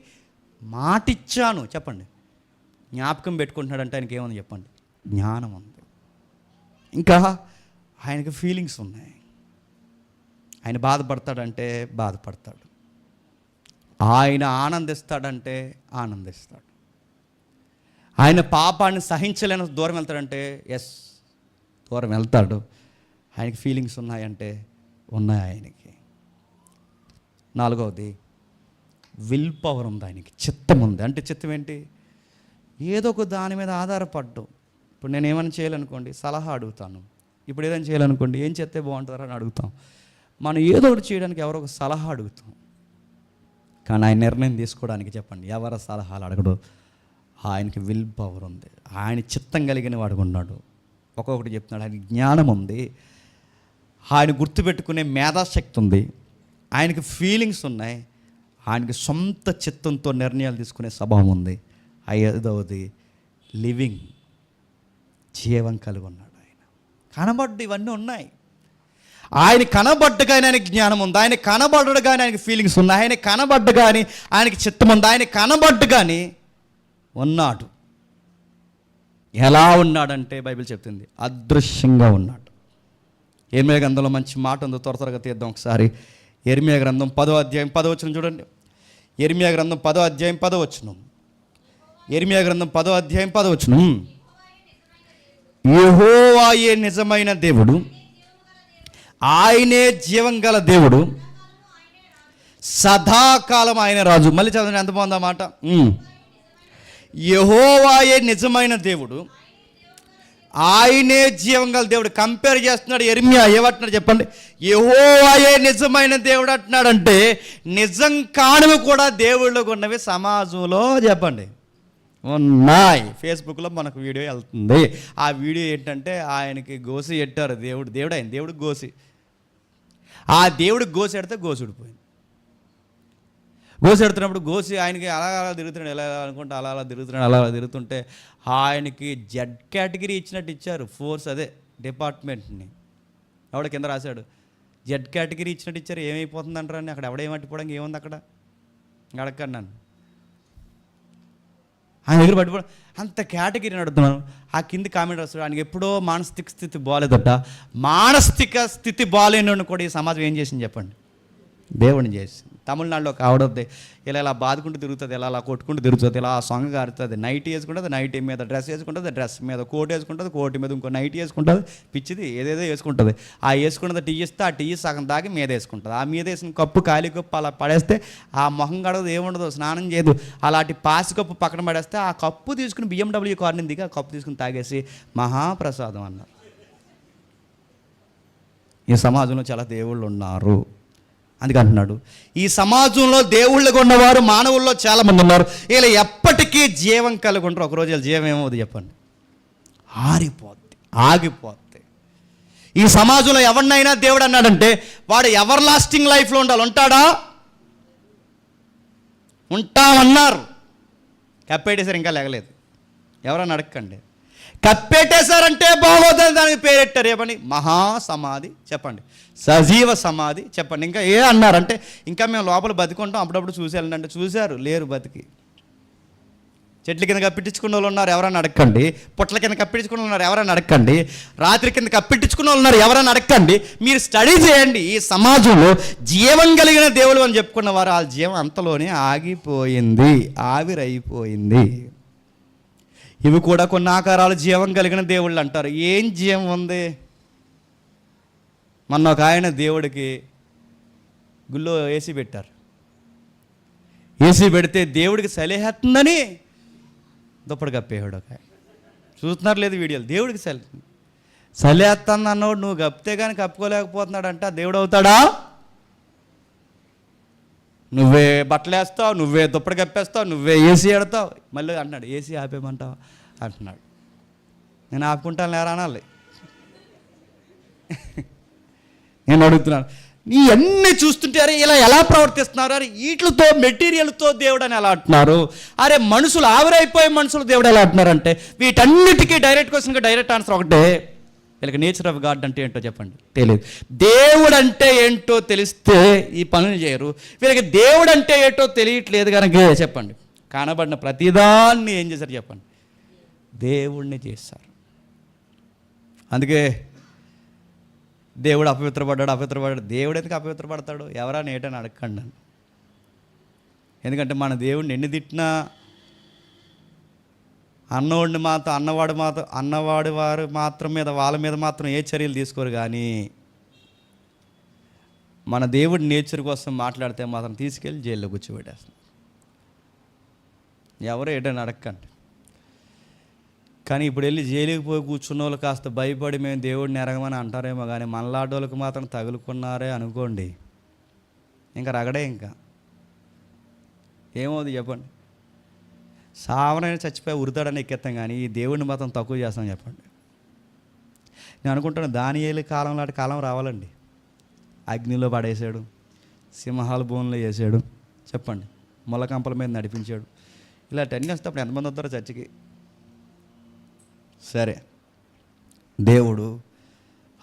మాటిచ్చాను చెప్పండి. జ్ఞాపకం పెట్టుకుంటున్నాడంటే ఆయనకి ఏముంది చెప్పండి? జ్ఞానం ఉంది. ఇంకా ఆయనకి ఫీలింగ్స్ ఉన్నాయి. ఆయన బాధపడతాడంటే బాధపడతాడు, ఆయన ఆనందిస్తాడంటే ఆనందిస్తాడు, ఆయన పాపాన్ని సహించలేని దూరం వెళ్తాడంటే ఎస్ దూరం వెళ్తాడు. ఆయనకి ఫీలింగ్స్ ఉన్నాయంటే ఉన్నాయి ఆయనకి. నాలుగవది విల్ పవర్ ఉంది ఆయనకి, చిత్తం ఉంది. అంటే చిత్తం ఏంటి? ఏదో ఒక దాని మీద ఆధారపడ్డం. ఇప్పుడు నేను ఏమైనా చేయాలనుకోండి సలహా అడుగుతాను, ఇప్పుడు ఏదైనా చేయాలనుకోండి ఏం చేస్తే బాగుంటుందని అడుగుతాం. మనం ఏదో ఒకటి చేయడానికి ఎవరో ఒక సలహా అడుగుతాం, కానీ ఆయన నిర్ణయం తీసుకోవడానికి చెప్పండి ఎవరి సలహాలు అడగడు. ఆయనకి విల్ పవర్ ఉంది, ఆయన చిత్తం కలిగిన వాడు ఉన్నాడు. ఒక్కొక్కటి చెప్తున్నాడు. ఆయనకి జ్ఞానం ఉంది, ఆయన గుర్తుపెట్టుకునే మేధాశక్తి ఉంది, ఆయనకి ఫీలింగ్స్ ఉన్నాయి, ఆయనకి సొంత చిత్తంతో నిర్ణయాలు తీసుకునే స్వభావం ఉంది. ఐదవది లివింగ్, జీవం కలిగి ఉన్నాడు ఆయన. కనబడ్డు ఇవన్నీ ఉన్నాయి. ఆయన కనబడ్డగానే ఆయనకి జ్ఞానం ఉంది, ఆయన కనబడ్డగానే ఆయనకి ఫీలింగ్స్ ఉన్నాయి, ఆయన కనబడ్డగానే ఆయనకి చిత్తం ఉంది, ఆయన కనబడ్డగానే ఉన్నాడు. ఎలా ఉన్నాడంటే బైబిల్ చెప్తుంది అదృశ్యంగా ఉన్నాడు. యెర్మీయా గ్రంథంలో మంచి మాట ఉందో త్వరగా తీద్దాం ఒకసారి. యెర్మీయా గ్రంథం 10వ అధ్యాయం 10వ వచనం చూడండి. యెర్మీయా గ్రంథం 10వ అధ్యాయం 10వ వచనం. యెర్మీయా గ్రంథం 10వ అధ్యాయం 10వ వచనం. యెహోవాయే నిజమైన దేవుడు, ఆయనే జీవం గల దేవుడు, సదాకాలం ఆయన రాజు. మళ్ళీ చదవండి, ఎంత బాగుందా మాట. యెహోవాయే నిజమైన దేవుడు, ఆయనే జీవం గల దేవుడు. కంపేర్ చేస్తున్నాడు యెర్మీయా. ఏమంటున్నాడు చెప్పండి? యెహోవాయే నిజమైన దేవుడు అంటున్నాడంటే నిజం కానివి కూడా దేవుళ్ళకు ఉన్నవి సమాజంలో చెప్పండి ఉన్నాయి. ఫేస్బుక్లో మనకు వీడియో వెళ్తుంది. ఆ వీడియో ఏంటంటే ఆయనకి గోసి ఎట్టారు. దేవుడు ఆయన దేవుడికి గోసి, ఆ దేవుడికి గోసి ఎడితే గోసి ఉడిపోయింది. గోసి ఎడుతున్నప్పుడు గోసి ఆయనకి అలా తిరుగుతున్నాడు, ఎలా అనుకుంటే అలా తిరుగుతున్నాడు. అలా తిరుగుతుంటే ఆయనకి జెడ్ కేటగిరీ ఇచ్చినట్టు ఇచ్చారు. ఫోర్స్ అదే డిపార్ట్మెంట్ని ఎవడ కింద రాశాడు, జెడ్ కేటగిరీ ఇచ్చినట్టు ఇచ్చారు. ఏమైపోతుంది అంటారని అక్కడ ఎవడేమట్టిపోవడానికి ఏముంది అక్కడ అడగండి నన్ను. ఆయన దగ్గర పట్టుకోవడం అంత కేటగిరీ నడుతున్నాను. ఆ కింది కామెంట్ రాస్తాడు, ఆయనకి ఎప్పుడో మానసిక స్థితి బాగాలేదట. మానసిక స్థితి బాగాలేని కూడా ఈ సమాజం ఏం చేసింది చెప్పండి? దేవుడిని చేసింది. తమిళనాడులో ఒక ఆవిడద్ది ఇలా బాదుకుంటూ తిరుగుతుంది, ఇలా కొట్టుకుంటూ తిరుగుతుంది, ఇలా సాంగ్ గారుతుంది. నైట్ వేసుకుంటుంది, నైట్ మీద డ్రెస్ వేసుకుంటుంది, డ్రెస్ మీద కోట్ వేసుకుంటుంది, కోటి మీద ఇంకో నైట్ వేసుకుంటుంది. పిచ్చిది ఏదేదో వేసుకుంటుంది. ఆ వేసుకున్నది టీ ఇస్తే ఆ టీ సగం దాగి మీద వేసుకుంటుంది. ఆ మీద వేసిన కప్పు ఖాళీ కప్పు అలా పడేస్తే ఆ మొహం గడవదు, ఏముండదు, స్నానం చేయదు. అలాంటి పాసి కప్పు పక్కన పడేస్తే ఆ కప్పు తీసుకుని BMW కారుని దిగి ఆ కప్పు తీసుకుని తాగేసి మహాప్రసాదం అన్నారు. ఈ సమాజంలో చాలా దేవుళ్ళు ఉన్నారు. అందుకే అంటున్నాడు ఈ సమాజంలో దేవుళ్ళగా ఉన్నవారు మానవుల్లో చాలామంది ఉన్నారు. వీళ్ళు ఎప్పటికీ జీవం కలిగి ఉంటారు. ఒకరోజు వీళ్ళ జీవం ఏమవుతుంది చెప్పండి? ఆరిపోద్ది, ఆగిపోద్ది. ఈ సమాజంలో ఎవరినైనా దేవుడు అన్నాడంటే వాడు ఎవర్ లాస్టింగ్ లైఫ్లో ఉండాలి. ఉంటాడా? ఉంటామన్నారు, కప్పేటేశారు, ఇంకా లేగలేదు. ఎవరన్నా అడగండి. కప్పెట్టేశారంటే బాగోదని దానికి పేరెట్టారు. ఏమని? మహాసమాధి చెప్పండి, సజీవ సమాధి చెప్పండి. ఇంకా ఏ అన్నారంటే ఇంకా మేము లోపల బతికుంటాం, అప్పుడప్పుడు చూసి వెళ్ళండి. చూశారు, లేరు బతికి. చెట్ల కింద కప్పించుకున్న వాళ్ళు ఉన్నారు, ఎవరైనా అడగండి. పుట్ల కింద కప్పించుకున్న ఉన్నారు, ఎవరైనా అడగండి. రాత్రి కింద కప్పించుకున్న వాళ్ళు ఉన్నారు, ఎవరైనా అడగండి. మీరు స్టడీ చేయండి. ఈ సమాజంలో జీవం కలిగిన దేవుడు అని చెప్పుకున్న వారు ఆ జీవం అంతలోనే ఆగిపోయింది, ఆవిరైపోయింది. ఇవి కూడా కొన్ని ఆకారాలు జీవం కలిగిన దేవుళ్ళు అంటారు. ఏం జీవం ఉంది? మొన్న ఒక ఆయన దేవుడికి గుళ్ళో ఏసీ పెట్టారు. ఏసీ పెడితే దేవుడికి సలేహేస్తుందని దుప్పటి కప్పేవాడు ఒక ఆయన. చూస్తున్నారు లేదు వీడియోలు? దేవుడికి సలేహేస్తాను అన్నవాడు నువ్వు కప్పితే కానీ కప్పుకోలేకపోతున్నాడు అంటే దేవుడు అవుతాడా? నువ్వే బట్టలు వేస్తావు, నువ్వే దుప్పటి కప్పేస్తావు, నువ్వే ఏసీ ఎడతావు. మళ్ళీ అంటున్నాడు ఏసీ ఆపేయమంటావు అంటున్నాడు. నేను ఆపుకుంటాను లేరా అనాలి. నేను అడుగుతున్నాను, నీ అన్నీ చూస్తుంటే అరే ఇలా ఎలా ప్రవర్తిస్తున్నారు, అరే వీటితో మెటీరియల్తో దేవుడు అని ఎలా అంటున్నారు, అరే మనుషులు ఆవిరైపోయే మనుషులు దేవుడు ఎలా అంటున్నారంటే వీటన్నిటికీ డైరెక్ట్ క్వశ్చన్కి డైరెక్ట్ ఆన్సర్ ఒకటే. వీళ్ళకి నేచర్ ఆఫ్ గాడ్ అంటే ఏంటో చెప్పండి, తెలియదు. దేవుడు అంటే ఏంటో తెలిస్తే ఈ పనులు చేయరు. వీళ్ళకి దేవుడు అంటే ఏంటో తెలియట్లేదు కనుక చెప్పండి కనబడిన ప్రతిదాన్ని ఏం చేశారు చెప్పండి? దేవుణ్ణి చేశారు. అందుకే దేవుడు అపవిత్రపడ్డాడు. దేవుడు ఎందుకు అపవిత్రపడతాడు? ఎవరైనా ఏటని అడగండి నన్ను. ఎందుకంటే మన దేవుడిని ఎన్ని తిట్టినా అన్నవాడు వారు మాత్రం మీద వాళ్ళ మీద మాత్రం ఏ చర్యలు తీసుకోరు. కానీ మన దేవుడి నేచర్ కోసం మాట్లాడితే మాత్రం తీసుకెళ్ళి జైల్లో కూర్చోబెట్టేస్తాం. ఎవరు ఏటని అడగండి. కానీ ఇప్పుడు వెళ్ళి జైలుకి పోయి కూర్చున్న వాళ్ళు కాస్త భయపడి మేము దేవుడిని ఎరగమని అంటారేమో, కానీ మనలాంటి వాళ్ళకి మాత్రం తగులుకున్నారే అనుకోండి, ఇంకా రగడే. ఇంకా ఏమవుతుంది చెప్పండి? సావనైనా చచ్చిపోయి ఉరుతాడని ఎక్కేస్తాం, కానీ ఈ దేవుడిని మాత్రం తక్కువ చేస్తాం చెప్పండి. నేను అనుకుంటాను దానియేలు కాలం లాంటి కాలం రావాలండి. అగ్నిలో పడేసాడు, సింహాల భూమిలో వేసాడు చెప్పండి, మొలకంపల మీద నడిపించాడు. ఇలాంటివన్నీ వస్తే అప్పుడు ఎంతమంది వస్తారో చర్చికి? సరే, దేవుడు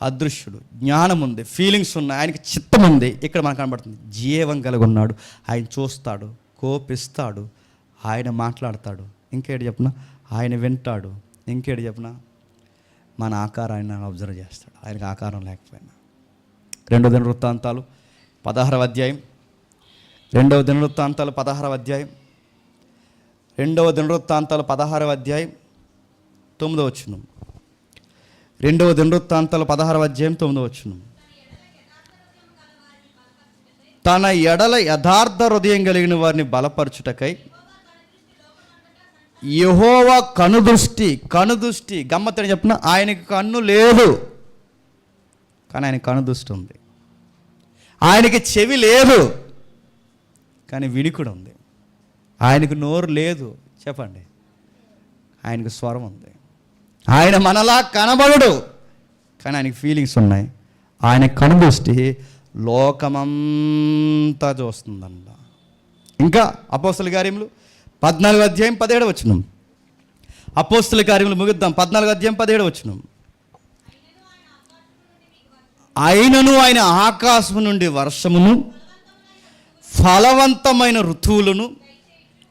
అదృశ్యుడు, జ్ఞానం ఉంది, ఫీలింగ్స్ ఉన్నాయి, ఆయనకి చిత్తం ఉంది. ఇక్కడ మనకు కనబడుతుంది జీవం కలిగి ఉన్నాడు. ఆయన చూస్తాడు, కోపిస్తాడు, ఆయన మాట్లాడతాడు. ఇంకేటి చెప్పిన ఆయన వింటాడు. ఇంకేటి చెప్పిన మన ఆకారాన్ని అబ్జర్వ్ చేస్తాడు, ఆయనకు ఆకారం లేకపోయినా. 2వ దినవృత్తాంతాలు 16వ అధ్యాయం 2వ దినవృత్తాంతాలు 16వ అధ్యాయం 2వ దినవృత్తాంతాలు 16వ అధ్యాయం 9వ వచనం. 2వ దినవృత్తాంతాలు 16వ అధ్యాయం 9వ వచనం. తన ఎడల యథార్థ హృదయం కలిగిన వారిని బలపరచుటకై యెహోవా కనుదృష్టి గమ్మత్తని చెప్పిన ఆయనకి కన్ను లేదు, కానీ ఆయన కనుదృష్టి ఉంది. ఆయనకి చెవి లేదు, కానీ వినికుడు ఉంది. ఆయనకు నోరు లేదు, చెప్పండి, ఆయనకు స్వరం ఉంది. ఆయన మనలా కనబడడు, కానీ ఆయనకి ఫీలింగ్స్ ఉన్నాయి. ఆయన కనుదృష్టి లోకమంతా చూస్తుందంట. ఇంకా అపోస్తల కార్యములు 14వ అధ్యాయం 17వ వచనం. అపోస్తల కార్యములు ముగిద్దాం. 14వ అధ్యాయం 17వ వచనం. అయినను ఆయన ఆకాశము నుండి వర్షమును ఫలవంతమైన ఋతువులను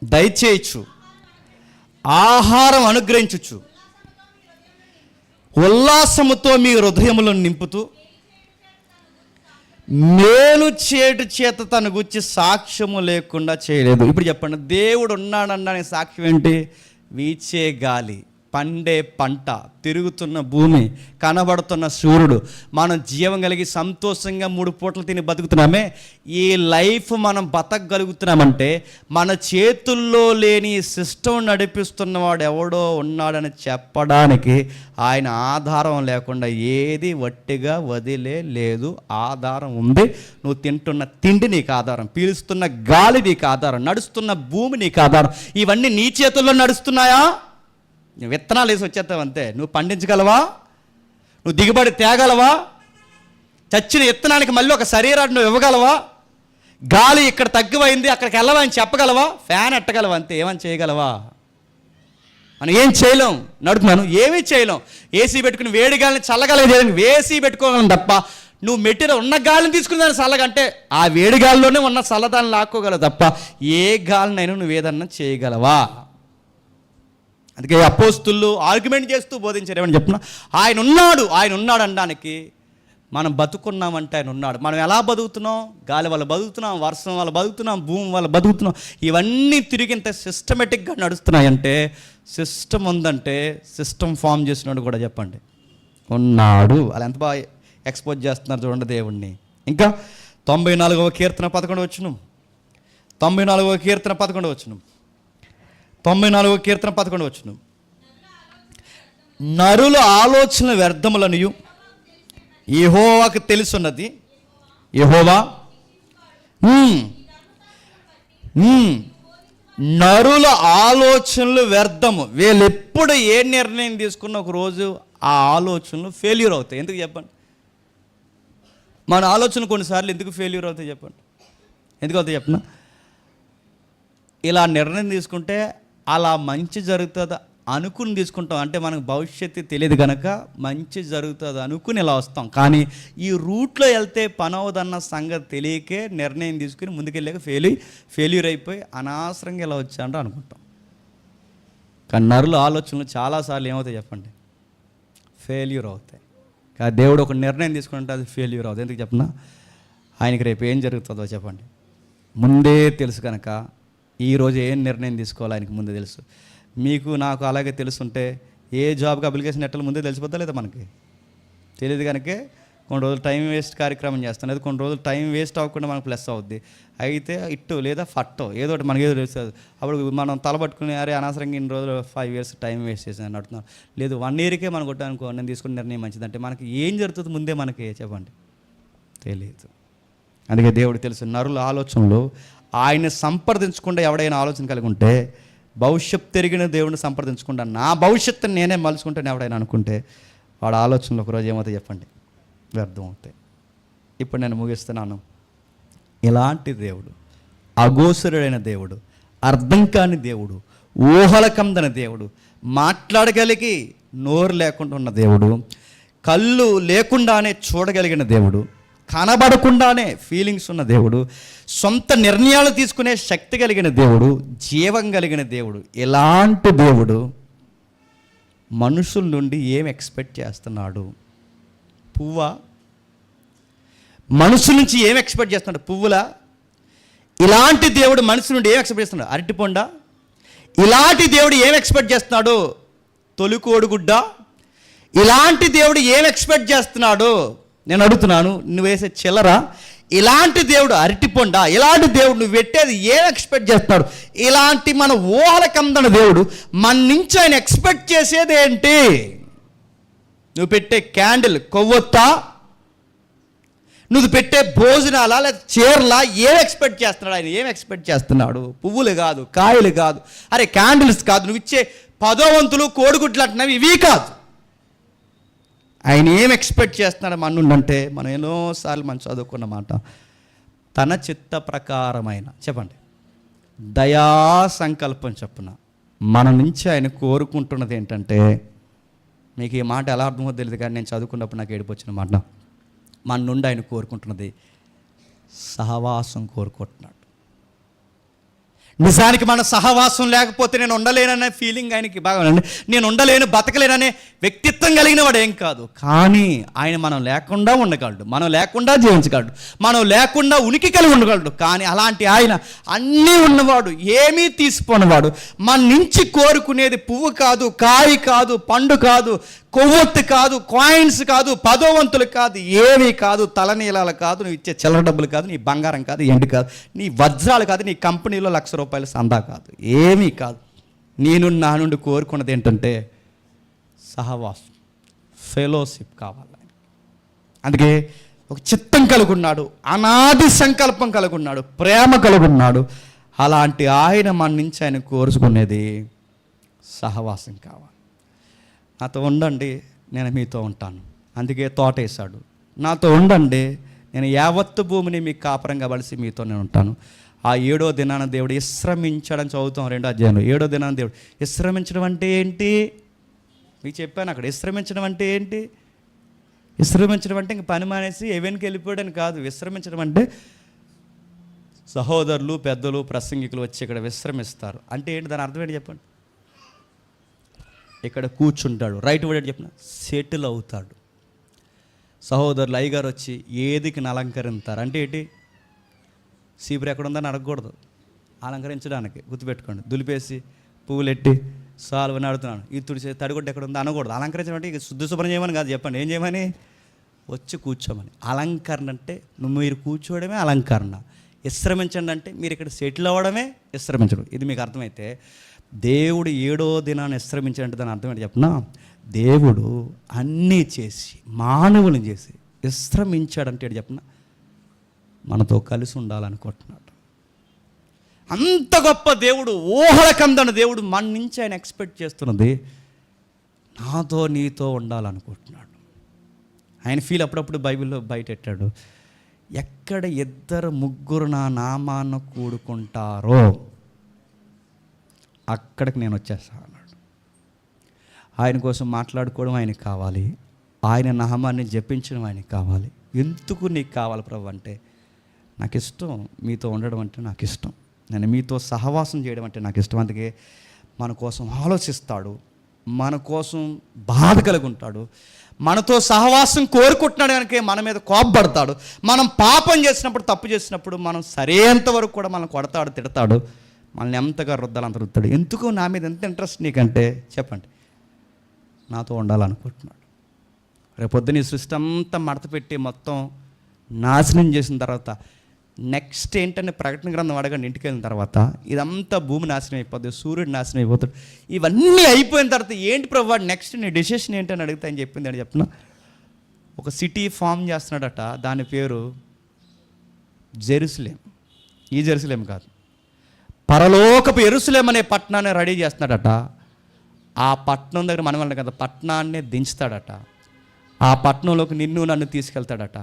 దయచేయచ్చు, ఆహారం అనుగ్రహించుచు, ఉల్లాసముతో మీ హృదయములను నింపుతూ మేలు చేటు చేత తన గురించి సాక్ష్యము లేకుండా చేయలేదు. ఇప్పుడు చెప్పండి, దేవుడు ఉన్నాడనడానికి సాక్ష్యం ఏంటి? వీచే గాలి, పండే పంట, తిరుగుతున్న భూమి, కనబడుతున్న సూర్యుడు, మనం జీవం కలిగి సంతోషంగా 3 పూటలు తిని బతుకుతున్నామే. ఈ లైఫ్ మనం బతకగలుగుతున్నామంటే మన చేతుల్లో లేని సిస్టమ్ నడిపిస్తున్నవాడు ఎవడో ఉన్నాడని చెప్పడానికి ఆయన ఆధారం లేకుండా ఏది వట్టిగా వదిలే లేదు. ఆధారం ఉంది. నువ్వు తింటున్న తిండి నీకు ఆధారం, పీలుస్తున్న గాలి నీకు ఆధారం, నడుస్తున్న భూమి నీకు ఆధారం. ఇవన్నీ నీ చేతుల్లో నడుస్తున్నాయా? విత్తనాలు వేసి వచ్చేస్తావు అంతే. నువ్వు పండించగలవా? నువ్వు దిగుబడి తేగలవా? చచ్చిన విత్తనానికి మళ్ళీ ఒక శరీరాన్ని నువ్వు ఇవ్వగలవా? గాలి ఇక్కడ తగ్గిపోయింది అక్కడికి వెళ్ళవా అని చెప్పగలవా? ఫ్యాన్ ఎట్టగలవా? అంతే. ఏమని చేయగలవా? మనం ఏం చేయలేం. నడుపుతున్నాను, ఏమీ చేయలేం. ఏసీ పెట్టుకుని వేడి గాలిని చల్లగాలి చేయడానికి ఏసీ పెట్టుకోగలం తప్ప నువ్వు మెటీరియల్ ఉన్న గాలిని తీసుకుని దాన్ని చల్లగంటే ఆ వేడి గాలిలోనే ఉన్న చల్లదాన్ని లాక్కోగలవు తప్ప ఏ గాలినైనా నువ్వు ఏదన్నా చేయగలవా? అందుకే అపోస్తులు ఆర్గ్యుమెంట్ చేస్తూ బోధించారు. ఏమని చెప్పిన ఆయన ఉన్నాడు అనడానికి మనం బతుకున్నామంటే ఆయన ఉన్నాడు. మనం ఎలా బతుకుతున్నాం? గాలి వల్ల బతుకుతున్నాం, వర్షం వల్ల బతుకుతున్నాం, భూమి వల్ల బతుకుతున్నాం. ఇవన్నీ తిరిగి ఇంత సిస్టమేటిక్గా నడుస్తున్నాయంటే సిస్టమ్ ఉందంటే సిస్టమ్ ఫామ్ చేసినాడు కూడా చెప్పండి ఉన్నాడు. అలా ఎంత బాగా ఎక్స్పోజ్ చేస్తున్నారు చూడండి దేవుణ్ణి. ఇంకా 94వ కీర్తన 11వ వచనం. 94వ కీర్తన 11వ వచనం. 94వ కీర్తన 11వ వచనం. నరుల ఆలోచన వ్యర్థములనియు యెహోవాకు తెలుసున్నది. యెహోవా నరుల ఆలోచనలు వ్యర్థము. వీళ్ళు ఎప్పుడు ఏ నిర్ణయం తీసుకున్న ఒక రోజు ఆ ఆలోచనలు ఫెయిల్యూర్ అవుతాయి. ఎందుకు చెప్పండి? మన ఆలోచన కొన్నిసార్లు ఎందుకు ఫెయిల్యూర్ అవుతాయి చెప్పండి? ఎందుకు అవుతాయి చెప్పిన? ఇలా నిర్ణయం తీసుకుంటే అలా మంచి జరుగుతుంది అనుకుని తీసుకుంటాం. అంటే మనకు భవిష్యత్తు తెలియదు కనుక మంచి జరుగుతుంది అనుకుని ఇలా వస్తాం. కానీ ఈ రూట్లో వెళ్తే పని అవదన్న సంగతి తెలియకే నిర్ణయం తీసుకుని ముందుకెళ్ళాక ఫెయిల్యూర్ అయిపోయి అనవసరంగా ఇలా వచ్చాంట అనుకుంటాం. కానీ నరుల ఆలోచనలు చాలాసార్లు ఏమవుతాయి చెప్పండి? ఫెయిల్యూర్ అవుతాయి. కానీ దేవుడు ఒక నిర్ణయం తీసుకుంటే అది ఫెయిల్యూర్ అవుతుంది. ఎందుకు చెప్పిన? ఆయనకి రేపు ఏం జరుగుతుందో చెప్పండి ముందే తెలుసు కనుక ఈరోజు ఏం నిర్ణయం తీసుకోవాలి ఆయనకి ముందే తెలుసు. మీకు నాకు అలాగే తెలుసుంటే ఏ జాబ్కి అప్లికేషన్ ఎట్లా ముందే తెలిసిపోద్దా లేదా? మనకి తెలియదు కనుకే కొన్ని రోజులు టైం వేస్ట్ కార్యక్రమం చేస్తాం. లేదా కొన్ని రోజులు టైం వేస్ట్ అవ్వకుండా మనకు ప్లస్ అవుద్ది. అయితే ఇట్టు లేదా ఫట్టో ఏదో ఒకటి మనకి ఏదో తెలుస్తుంది. అప్పుడు మనం తలబట్టుకుని అరే అనవసరంగా ఇన్ని రోజులు 5 years టైం వేస్ట్ చేసాను అంటున్నాం. లేదు 1 yearకే మనం కొట్టానుకో నేను తీసుకున్న నిర్ణయం మంచిదంటే మనకి ఏం జరుగుతుంది ముందే మనకి చెప్పండి తెలియదు. అందుకే దేవుడు తెలుసు నరుల ఆలోచనలు ఆయన సంప్రదించకుండా ఎవడైనా ఆలోచన కలిగి ఉంటే భవిష్యత్తు తిరిగిన దేవుడిని సంప్రదించకుండా నా భవిష్యత్తుని నేనే మలుచుకుంటాను ఎవడైనా అనుకుంటే వాడు ఆలోచనలు ఒకరోజు ఏమవుతాయి చెప్పండి? వ్యర్థం అవుతాయి. ఇప్పుడు నేను ముగిస్తున్నాను. ఇలాంటి దేవుడు, అగోచరుడైన దేవుడు, అర్థం కాని దేవుడు, ఊహల కందని దేవుడు, మాట్లాడగలిగి నోరు లేకుండా ఉన్న దేవుడు, కళ్ళు లేకుండానే చూడగలిగిన దేవుడు, కనబడకుండానే ఫీలింగ్స్ ఉన్న దేవుడు, సొంత నిర్ణయాలు తీసుకునే శక్తి కలిగిన దేవుడు, జీవం కలిగిన దేవుడు. ఇలాంటి దేవుడు మనుషుల నుండి ఏం ఎక్స్పెక్ట్ చేస్తున్నాడు? పువ్వా? మనుషుల నుంచి ఏం ఎక్స్పెక్ట్ చేస్తున్నాడు? పువ్వులా? ఇలాంటి దేవుడు మనుషుల నుండి ఏం ఎక్స్పెక్ట్ చేస్తున్నాడు? అరటిపొండా? ఇలాంటి దేవుడు ఏం ఎక్స్పెక్ట్ చేస్తున్నాడు? తొలి కోడిగుడ్డ? ఇలాంటి దేవుడు ఏం ఎక్స్పెక్ట్ చేస్తున్నాడు? నేను అడుగుతున్నాను, నువ్వు వేసే చిల్లరా? ఇలాంటి దేవుడు అరటిపొండా? ఇలాంటి దేవుడు నువ్వు పెట్టేది ఏం ఎక్స్పెక్ట్ చేస్తాడు? ఇలాంటి మన ఊహలకు అందన దేవుడు మన నుంచి ఆయన ఎక్స్పెక్ట్ చేసేది ఏంటి? నువ్వు పెట్టే క్యాండిల్ కొవ్వొత్తా? నువ్వు పెట్టే భోజనాలా లేదా చీరలా? ఏం ఎక్స్పెక్ట్ చేస్తున్నాడు ఆయన? ఏం ఎక్స్పెక్ట్ చేస్తున్నాడు? పువ్వులు కాదు, కాయలు కాదు, అరే క్యాండిల్స్ కాదు, నువ్వు ఇచ్చే 10 వంతులు కోడిగుడ్లు అంటున్నావు, ఇవి కాదు. ఆయన ఏం ఎక్స్పెక్ట్ చేస్తున్నాడు మన నుండి అంటే, మనం ఎన్నోసార్లు మనం చదువుకున్న మాట, తన చిత్త ప్రకారమైన, చెప్పండి, దయా సంకల్పం చెప్పున మన నుంచి ఆయన కోరుకుంటున్నది ఏంటంటే, మీకు ఈ మాట ఎలా అర్థమో తెలియదు కానీ నేను చదువుకున్నప్పుడు నాకు ఏడుపొచ్చిన మాట, మన నుండి ఆయన కోరుకుంటున్నది సహవాసం కోరుకుంటున్నాడు. నిజానికి మన సహవాసం లేకపోతే నేను ఉండలేననే ఫీలింగ్ ఆయనకి బాగా, నేను ఉండలేను, బతకలేననే వ్యక్తిత్వం కలిగిన వాడు ఏం కాదు. కానీ ఆయన మనం లేకుండా ఉండగలడు, మనం లేకుండా జీవించగలడు, మనం లేకుండా ఉనికి కలిగి ఉండగలడు. కానీ అలాంటి ఆయన అన్నీ ఉన్నవాడు, ఏమీ తీసిపోనివాడు. మన నుంచి కోరుకునేది పువ్వు కాదు, కాయ కాదు, పండు కాదు, కొవ్వొత్తి కాదు, కాయిన్స్ కాదు, 10 వంతులు కాదు, ఏమీ కాదు, తలనీలాలు కాదు, నువ్వు ఇచ్చే చిల్లర డబ్బులు కాదు, నీ బంగారం కాదు, ఎండు కాదు, నీ వజ్రాలు కాదు, నీ కంపెనీలో ₹1,00,000 సందా కాదు, ఏమీ కాదు. నేను నా నుండి కోరుకున్నది ఏంటంటే సహవాసం, ఫెలోషిప్ కావాలి. అందుకే ఒక చిత్తం కలుగున్నాడు, అనాది సంకల్పం కలుగున్నాడు, ప్రేమ కలుగున్నాడు. అలాంటి ఆయన మన నుంచి ఆయన కోరుకునేది సహవాసం కావాలి. నాతో ఉండండి, నేను మీతో ఉంటాను. అందుకే తోట వేశాడు, నాతో ఉండండి, నేను యావత్తు భూమిని మీకు కాపురంగా వలసి మీతో నేను ఉంటాను. ఆ 7వ దినాన దేవుడు విశ్రమించడం చదువుతాం 2వ అధ్యాయంలో. 7వ దినాన దేవుడు విశ్రమించడం అంటే ఏంటి మీకు చెప్పాను అక్కడ. విశ్రమించడం అంటే ఏంటి? విశ్రమించడం అంటే ఇంక పని మానేసి ఎవెన్కి వెళ్ళిపోయాడని కాదు. విశ్రమించడం అంటే సహోదరులు, పెద్దలు, ప్రసంగికులు వచ్చి ఇక్కడ విశ్రమిస్తారు అంటే ఏంటి? దాని అర్థం ఏంటి చెప్పండి. ఇక్కడ కూర్చుంటాడు, రైట్ వర్డ్ చెప్పిన సెటిల్ అవుతాడు. సహోదరులు అయ్యగారు వచ్చి ఏదికి అలంకరిస్తారు అంటే ఏంటి? సీపురు ఎక్కడ ఉందని అడగకూడదు, అలంకరించడానికి. గుర్తుపెట్టుకోండి. దులిపేసి పువ్వులెట్టి సాల్వని అడుగుతున్నాను, ఈ తుడిచే తడిగొడ్డు ఎక్కడ ఉందో అనకూడదు. అలంకరించడం అంటే ఇక శుద్ధ శుభ్రం చేయమని కాదు. చెప్పండి ఏం చేయమని? వచ్చి కూర్చోమని. అలంకరణ అంటే మీరు కూర్చోవడమే అలంకరణ. విశ్రమించండి అంటే మీరు ఇక్కడ సెటిల్ అవ్వడమే విశ్రమించడం. ఇది మీకు అర్థమైతే దేవుడు 7వ దినాన్ని విశ్రమించాడంటే దాని అర్థం ఏంటి చెప్పనా? దేవుడు అన్నీ చేసి మానవులను చేసి విశ్రమించాడంటే ఏంటి చెప్పనా? మనతో కలిసి ఉండాలనుకుంటున్నాడు. అంత గొప్ప దేవుడు, ఊహలకందన దేవుడు మన నుంచి ఆయన ఎక్స్పెక్ట్ చేస్తున్నది నాతో నీతో ఉండాలనుకుంటున్నాడు. ఆయన ఫీల్ అప్పుడప్పుడు బైబిల్లో బయటెట్టాడు, ఎక్కడ 2-3 నా నామాన కూడుకుంటారో అక్కడికి నేను వచ్చేస్తా అన్నాడు. ఆయన కోసం మాట్లాడుకోవడం ఆయనకి కావాలి, ఆయన నామాన్ని జపించడం ఆయనకి కావాలి. ఎందుకు నీకు కావాలి ప్రభు అంటే, నాకు ఇష్టం మీతో ఉండడం అంటే నాకు ఇష్టం, నేను మీతో సహవాసం చేయడం అంటే నాకు ఇష్టం. అందుకే మన కోసం ఆలోచిస్తాడు, మన కోసం బాధ కలిగి ఉంటాడు, మనతో సహవాసం కోరుకుంటున్నాడు కనుక మన మీద కోపపడతాడు. మనం పాపం చేసినప్పుడు, తప్పు చేసినప్పుడు మనం సరేంత వరకు కూడా మనం కొడతాడు, తిడతాడు, మనల్ని ఎంతగా రుద్దాలి అంత రుద్దాడు. ఎందుకు నా మీద ఎంత ఇంట్రెస్ట్ నీకంటే చెప్పండి, నాతో ఉండాలనుకుంటున్నాడు. రేపొద్దున ఈ సృష్టి అంతా మడత పెట్టి మొత్తం నాశనం చేసిన తర్వాత నెక్స్ట్ ఏంటంటే ప్రకటన గ్రంథం అడగండి. ఇంటికి వెళ్ళిన తర్వాత ఇదంతా భూమి నాశనం అయిపోద్ది, సూర్యుడు నాశనం అయిపోతాడు. ఇవన్నీ అయిపోయిన తర్వాత ఏంటి ప్రభు నెక్స్ట్ నీ డెసిషన్ ఏంటని అడిగితే ఆయన చెప్పింది అని చెప్పిన, ఒక సిటీ ఫామ్ చేస్తున్నాడట, దాని పేరు జెరూసలేం. ఈ జెరూసలేం కాదు, పరలోకపు యెరూషలేం అనే పట్టణాన్ని రెడీ చేస్తున్నాడట. ఆ పట్టణం దగ్గర మనం వెళ్ళం కదా, పట్టణాన్ని దించుతాడట. ఆ పట్టణంలోకి నిన్ను నన్ను తీసుకెళ్తాడట.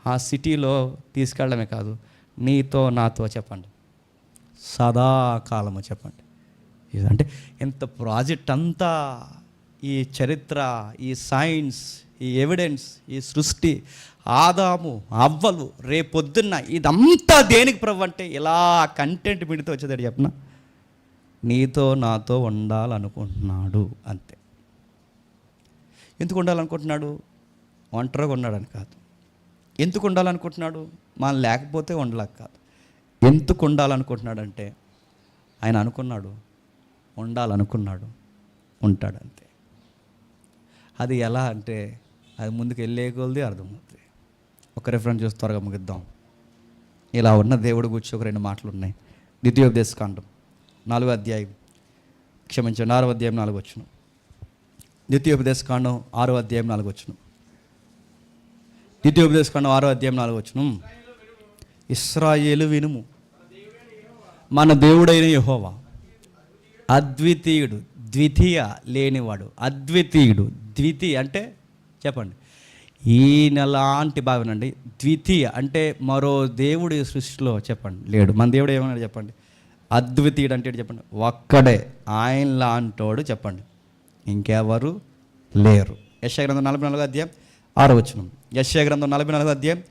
ఆ సిటీలో తీసుకెళ్ళడమే కాదు, నీతో నాతో చెప్పండి సదాకాలము చెప్పండి. ఇదంటే ఎంత ప్రాజెక్ట్ అంతా, ఈ చరిత్ర, ఈ సైన్స్, ఈ ఎవిడెన్స్, ఈ సృష్టి, ఆదాము అవ్వలు, రేపొద్దున్న ఇదంతా దేనికి ప్రభు అంటే ఇలా కంటెంట్ మీడితో వచ్చేదాడు చెప్పనా, నీతో నాతో ఉండాలనుకుంటున్నాడు అంతే. ఎందుకు ఉండాలనుకుంటున్నాడు? ఒంటరిగా ఉన్నాడని కాదు. ఎందుకు ఉండాలనుకుంటున్నాడు? మనం లేకపోతే ఉండలేక కాదు. ఎందుకు ఉండాలనుకుంటున్నాడంటే ఆయన అనుకున్నాడు, ఉండాలనుకున్నాడు, ఉంటాడంతే. అది ఎలా అంటే అది ముందుకు వెళ్ళే కొలది అర్థమవుతుంది. ఒక రిఫరెన్స్ చూసి త్వరగా ముగిద్దాం. ఇలా ఉన్న దేవుడు గురించి ఒక 2 మాటలు ఉన్నాయి. ద్వితీయోపదేశకాండం 4వ అధ్యాయం, క్షమించండి 6వ అధ్యాయం 4వ వచనం. ద్వితీయోపదేశకాండం 6వ అధ్యాయం 4వ వచనం. ద్వితీయోపదేశకాండం 6వ అధ్యాయం 4వ వచనం. ఇశ్రాయేలు వినుము, మన దేవుడైన యెహోవా అద్వితీయుడు, ద్వితీయ లేనివాడు, అద్వితీయుడు. ద్వితీయ అంటే చెప్పండి, ఈయనలాంటి భావనండి. ద్వితీయ అంటే మరో దేవుడు ఈ సృష్టిలో చెప్పండి లేడు. మన దేవుడు ఏమన్నాడు చెప్పండి? అద్వితీయుడు అంటే చెప్పండి, ఒక్కడే, ఆయన లాంటోడు చెప్పండి, ఇంకెవరు లేరు. యెషయా గ్రంథం 44వ అధ్యాయం 6వ వచనం. యెషయా గ్రంథం 44వ అధ్యాయం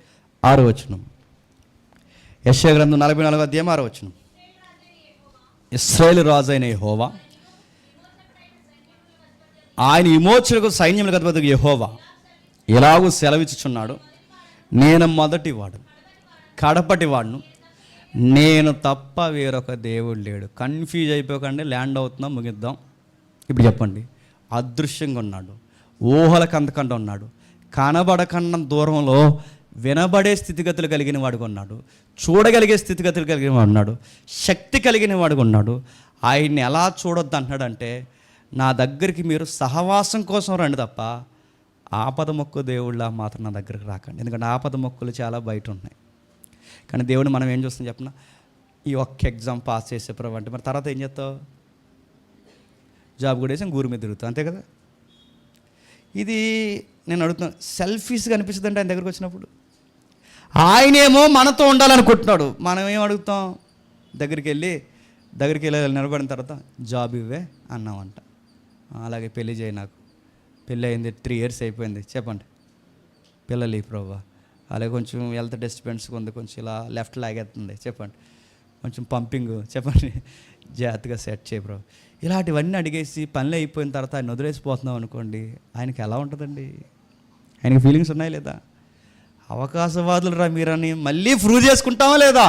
6వ వచనం. యెషయా గ్రంథం 44వ అధ్యాయం 6వ వచనం. ఇశ్రాయేలు రాజు అయిన యెహోవా, ఆయన విమోచనకు సైన్యములకు అధిపతి యెహోవా ఎలాగూ సెలవిచ్చుచున్నాడు, నేను మొదటివాడు, కడపటివాడును, నేను తప్ప వేరొక దేవుడు లేడు. కన్ఫ్యూజ్ అయిపోకండి, ల్యాండ్ అవుతున్నాం, ముగిద్దాం. ఇప్పుడు చెప్పండి, అదృశ్యంగా ఉన్నాడు, ఊహలకు అంతకంటే ఉన్నాడు, కనబడకన్నా దూరంలో వినబడే స్థితిగతులు కలిగిన వాడుగా ఉన్నాడు, చూడగలిగే స్థితిగతులు కలిగిన వాడు ఉన్నాడు, శక్తి కలిగిన వాడుగా ఉన్నాడు. ఆయన్ని ఎలా చూడొద్దు అంటున్నాడంటే, నా దగ్గరికి మీరు సహవాసం కోసం రండి తప్ప ఆపద మొక్కు దేవుళ్ళ మాత్రం నా దగ్గరికి రాకండి. ఎందుకంటే ఆపద మొక్కులు చాలా బయట ఉన్నాయి. కానీ దేవుడు మనం ఏం చూస్తాం చెప్పిన, ఈ ఒక్క ఎగ్జామ్ పాస్ చేసే ప్రభు అంటే మరి తర్వాత ఏం చేస్తావు? జాబ్ కూడా వేసి గూరు మీద తిరుగుతావు, అంతే కదా. ఇది నేను అడుగుతున్నాను, సెల్ఫీస్గా అనిపిస్తుంది అంటే ఆయన దగ్గరికి వచ్చినప్పుడు. ఆయనేమో మనతో ఉండాలనుకుంటున్నాడు, మనం ఏం అడుగుతాం? దగ్గరికి వెళ్ళి నిలబడిన తర్వాత జాబ్ ఇవ్వే అన్నామంట. అలాగే పెళ్లి చేయి, నాకు పెళ్ళి అయింది 3 years అయిపోయింది, చెప్పండి పిల్లలు ఈ ప్రభా. అలాగే కొంచెం హెల్త్ డిస్టర్బెన్స్ ఉంది, కొంచెం ఇలా లెఫ్ట్ లాగేస్తుంది, చెప్పండి కొంచెం పంపింగ్, చెప్పండి జాగ్రత్తగా సెట్ చేయి ప్రభు. ఇలాంటివన్నీ అడిగేసి పనులు అయిపోయిన తర్వాత ఆయన వదిలేసిపోతున్నాం అనుకోండి, ఆయనకి ఎలా ఉంటుందండి? ఆయనకి ఫీలింగ్స్ ఉన్నాయి లేదా? అవకాశవాదులు రా మీరని మళ్ళీ ప్రూవ్ చేసుకుంటామా లేదా?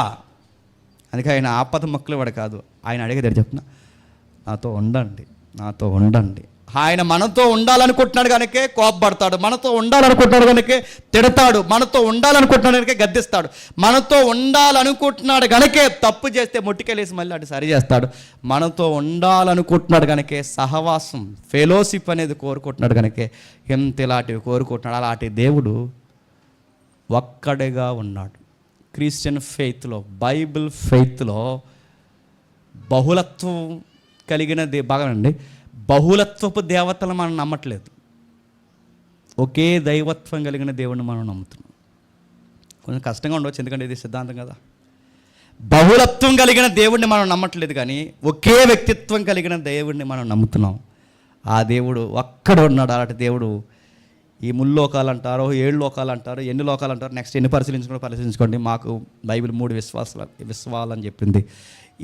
అందుకే ఆయన ఆపద మొక్కలు వాడు కాదు. ఆయన అడిగేది చెప్తున్నా, నాతో ఉండండి, నాతో ఉండండి. ఆయన మనతో ఉండాలనుకుంటున్నాడు కనుకే కోపపడతాడు, మనతో ఉండాలనుకుంటున్నాడు కనుకే తిడతాడు, మనతో ఉండాలనుకుంటున్నాడు కనుకే గద్దిస్తాడు, మనతో ఉండాలనుకుంటున్నాడు కనుకే తప్పు చేస్తే ముట్టికెళ్ళేసి మళ్ళీ అటు సరి చేస్తాడు, మనతో ఉండాలనుకుంటున్నాడు కనుకే సహవాసం, ఫెలోషిప్ అనేది కోరుకుంటున్నాడు కనుకే ఎంత ఇలాంటివి కోరుకుంటున్నాడు. అలాంటి దేవుడు ఒక్కడిగా ఉన్నాడు. క్రిస్టియన్ ఫెయిత్లో, బైబిల్ ఫెయిత్లో బహుళత్వం కలిగిన బాగానండి, బహుళత్వపు దేవతలను మనం నమ్మట్లేదు, ఒకే దైవత్వం కలిగిన దేవుడిని మనం నమ్ముతున్నాం. కొంచెం కష్టంగా ఉండవచ్చు, ఎందుకంటే ఇది సిద్ధాంతం కదా. బహుళత్వం కలిగిన దేవుడిని మనం నమ్మట్లేదు, కానీ ఒకే వ్యక్తిత్వం కలిగిన దేవుడిని మనం నమ్ముతున్నాం. ఆ దేవుడు ఒక్కడు ఉన్నాడు. అలాంటి దేవుడు ఈ 3 లోకాలు అంటారో 7 లోకాలు అంటారు, ఎన్ని లోకాలు అంటారు, నెక్స్ట్ ఎన్ని పరిశీలించుకోండి. మాకు బైబిల్ 3 విశ్వాలని చెప్పింది.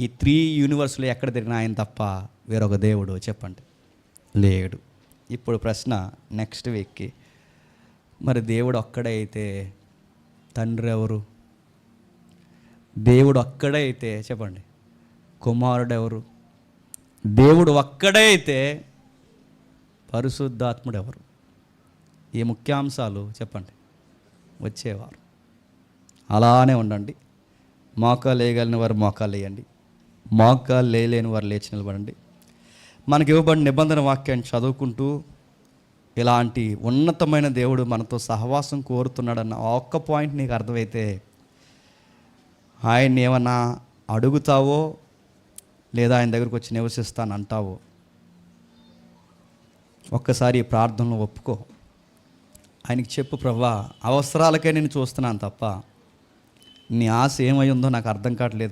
ఈ 3 యూనివర్స్లో ఎక్కడ తిరిగినా ఆయన తప్ప వేరొక దేవుడు చెప్పండి లేడు. ఇప్పుడు ప్రశ్న నెక్స్ట్ వీక్కి, మరి దేవుడు ఒక్కడే అయితే తండ్రి ఎవరు? దేవుడు ఒక్కడే అయితే చెప్పండి కుమారుడు ఎవరు? దేవుడు ఒక్కడే అయితే పరిశుద్ధాత్ముడు ఎవరు? ఈ ముఖ్యాంశాలు చెప్పండి వచ్చేవారు. అలానే ఉండండి. మోకాలు వేయగలిగిన వారు మోకాలు వేయండి, మోకాలు లేని వారు లేచి నిలబడండి. మనకి ఇవ్వబడిన నిబంధన వాక్యాన్ని చదువుకుంటూ ఇలాంటి ఉన్నతమైన దేవుడు మనతో సహవాసం కోరుతున్నాడన్న ఒక్క పాయింట్ నీకు అర్థమైతే, ఆయన్ని ఏమన్నా అడుగుతావో లేదా ఆయన దగ్గరకు వచ్చి నివసిస్తానంటావో, ఒక్కసారి ఈ ప్రార్థనలో ఒప్పుకో. ఆయనకి చెప్పు, ప్రభువా అవసరాలకే నేను చూస్తున్నాను తప్ప నీ ఆశ ఏమై ఉందో నాకు అర్థం కావట్లేదు.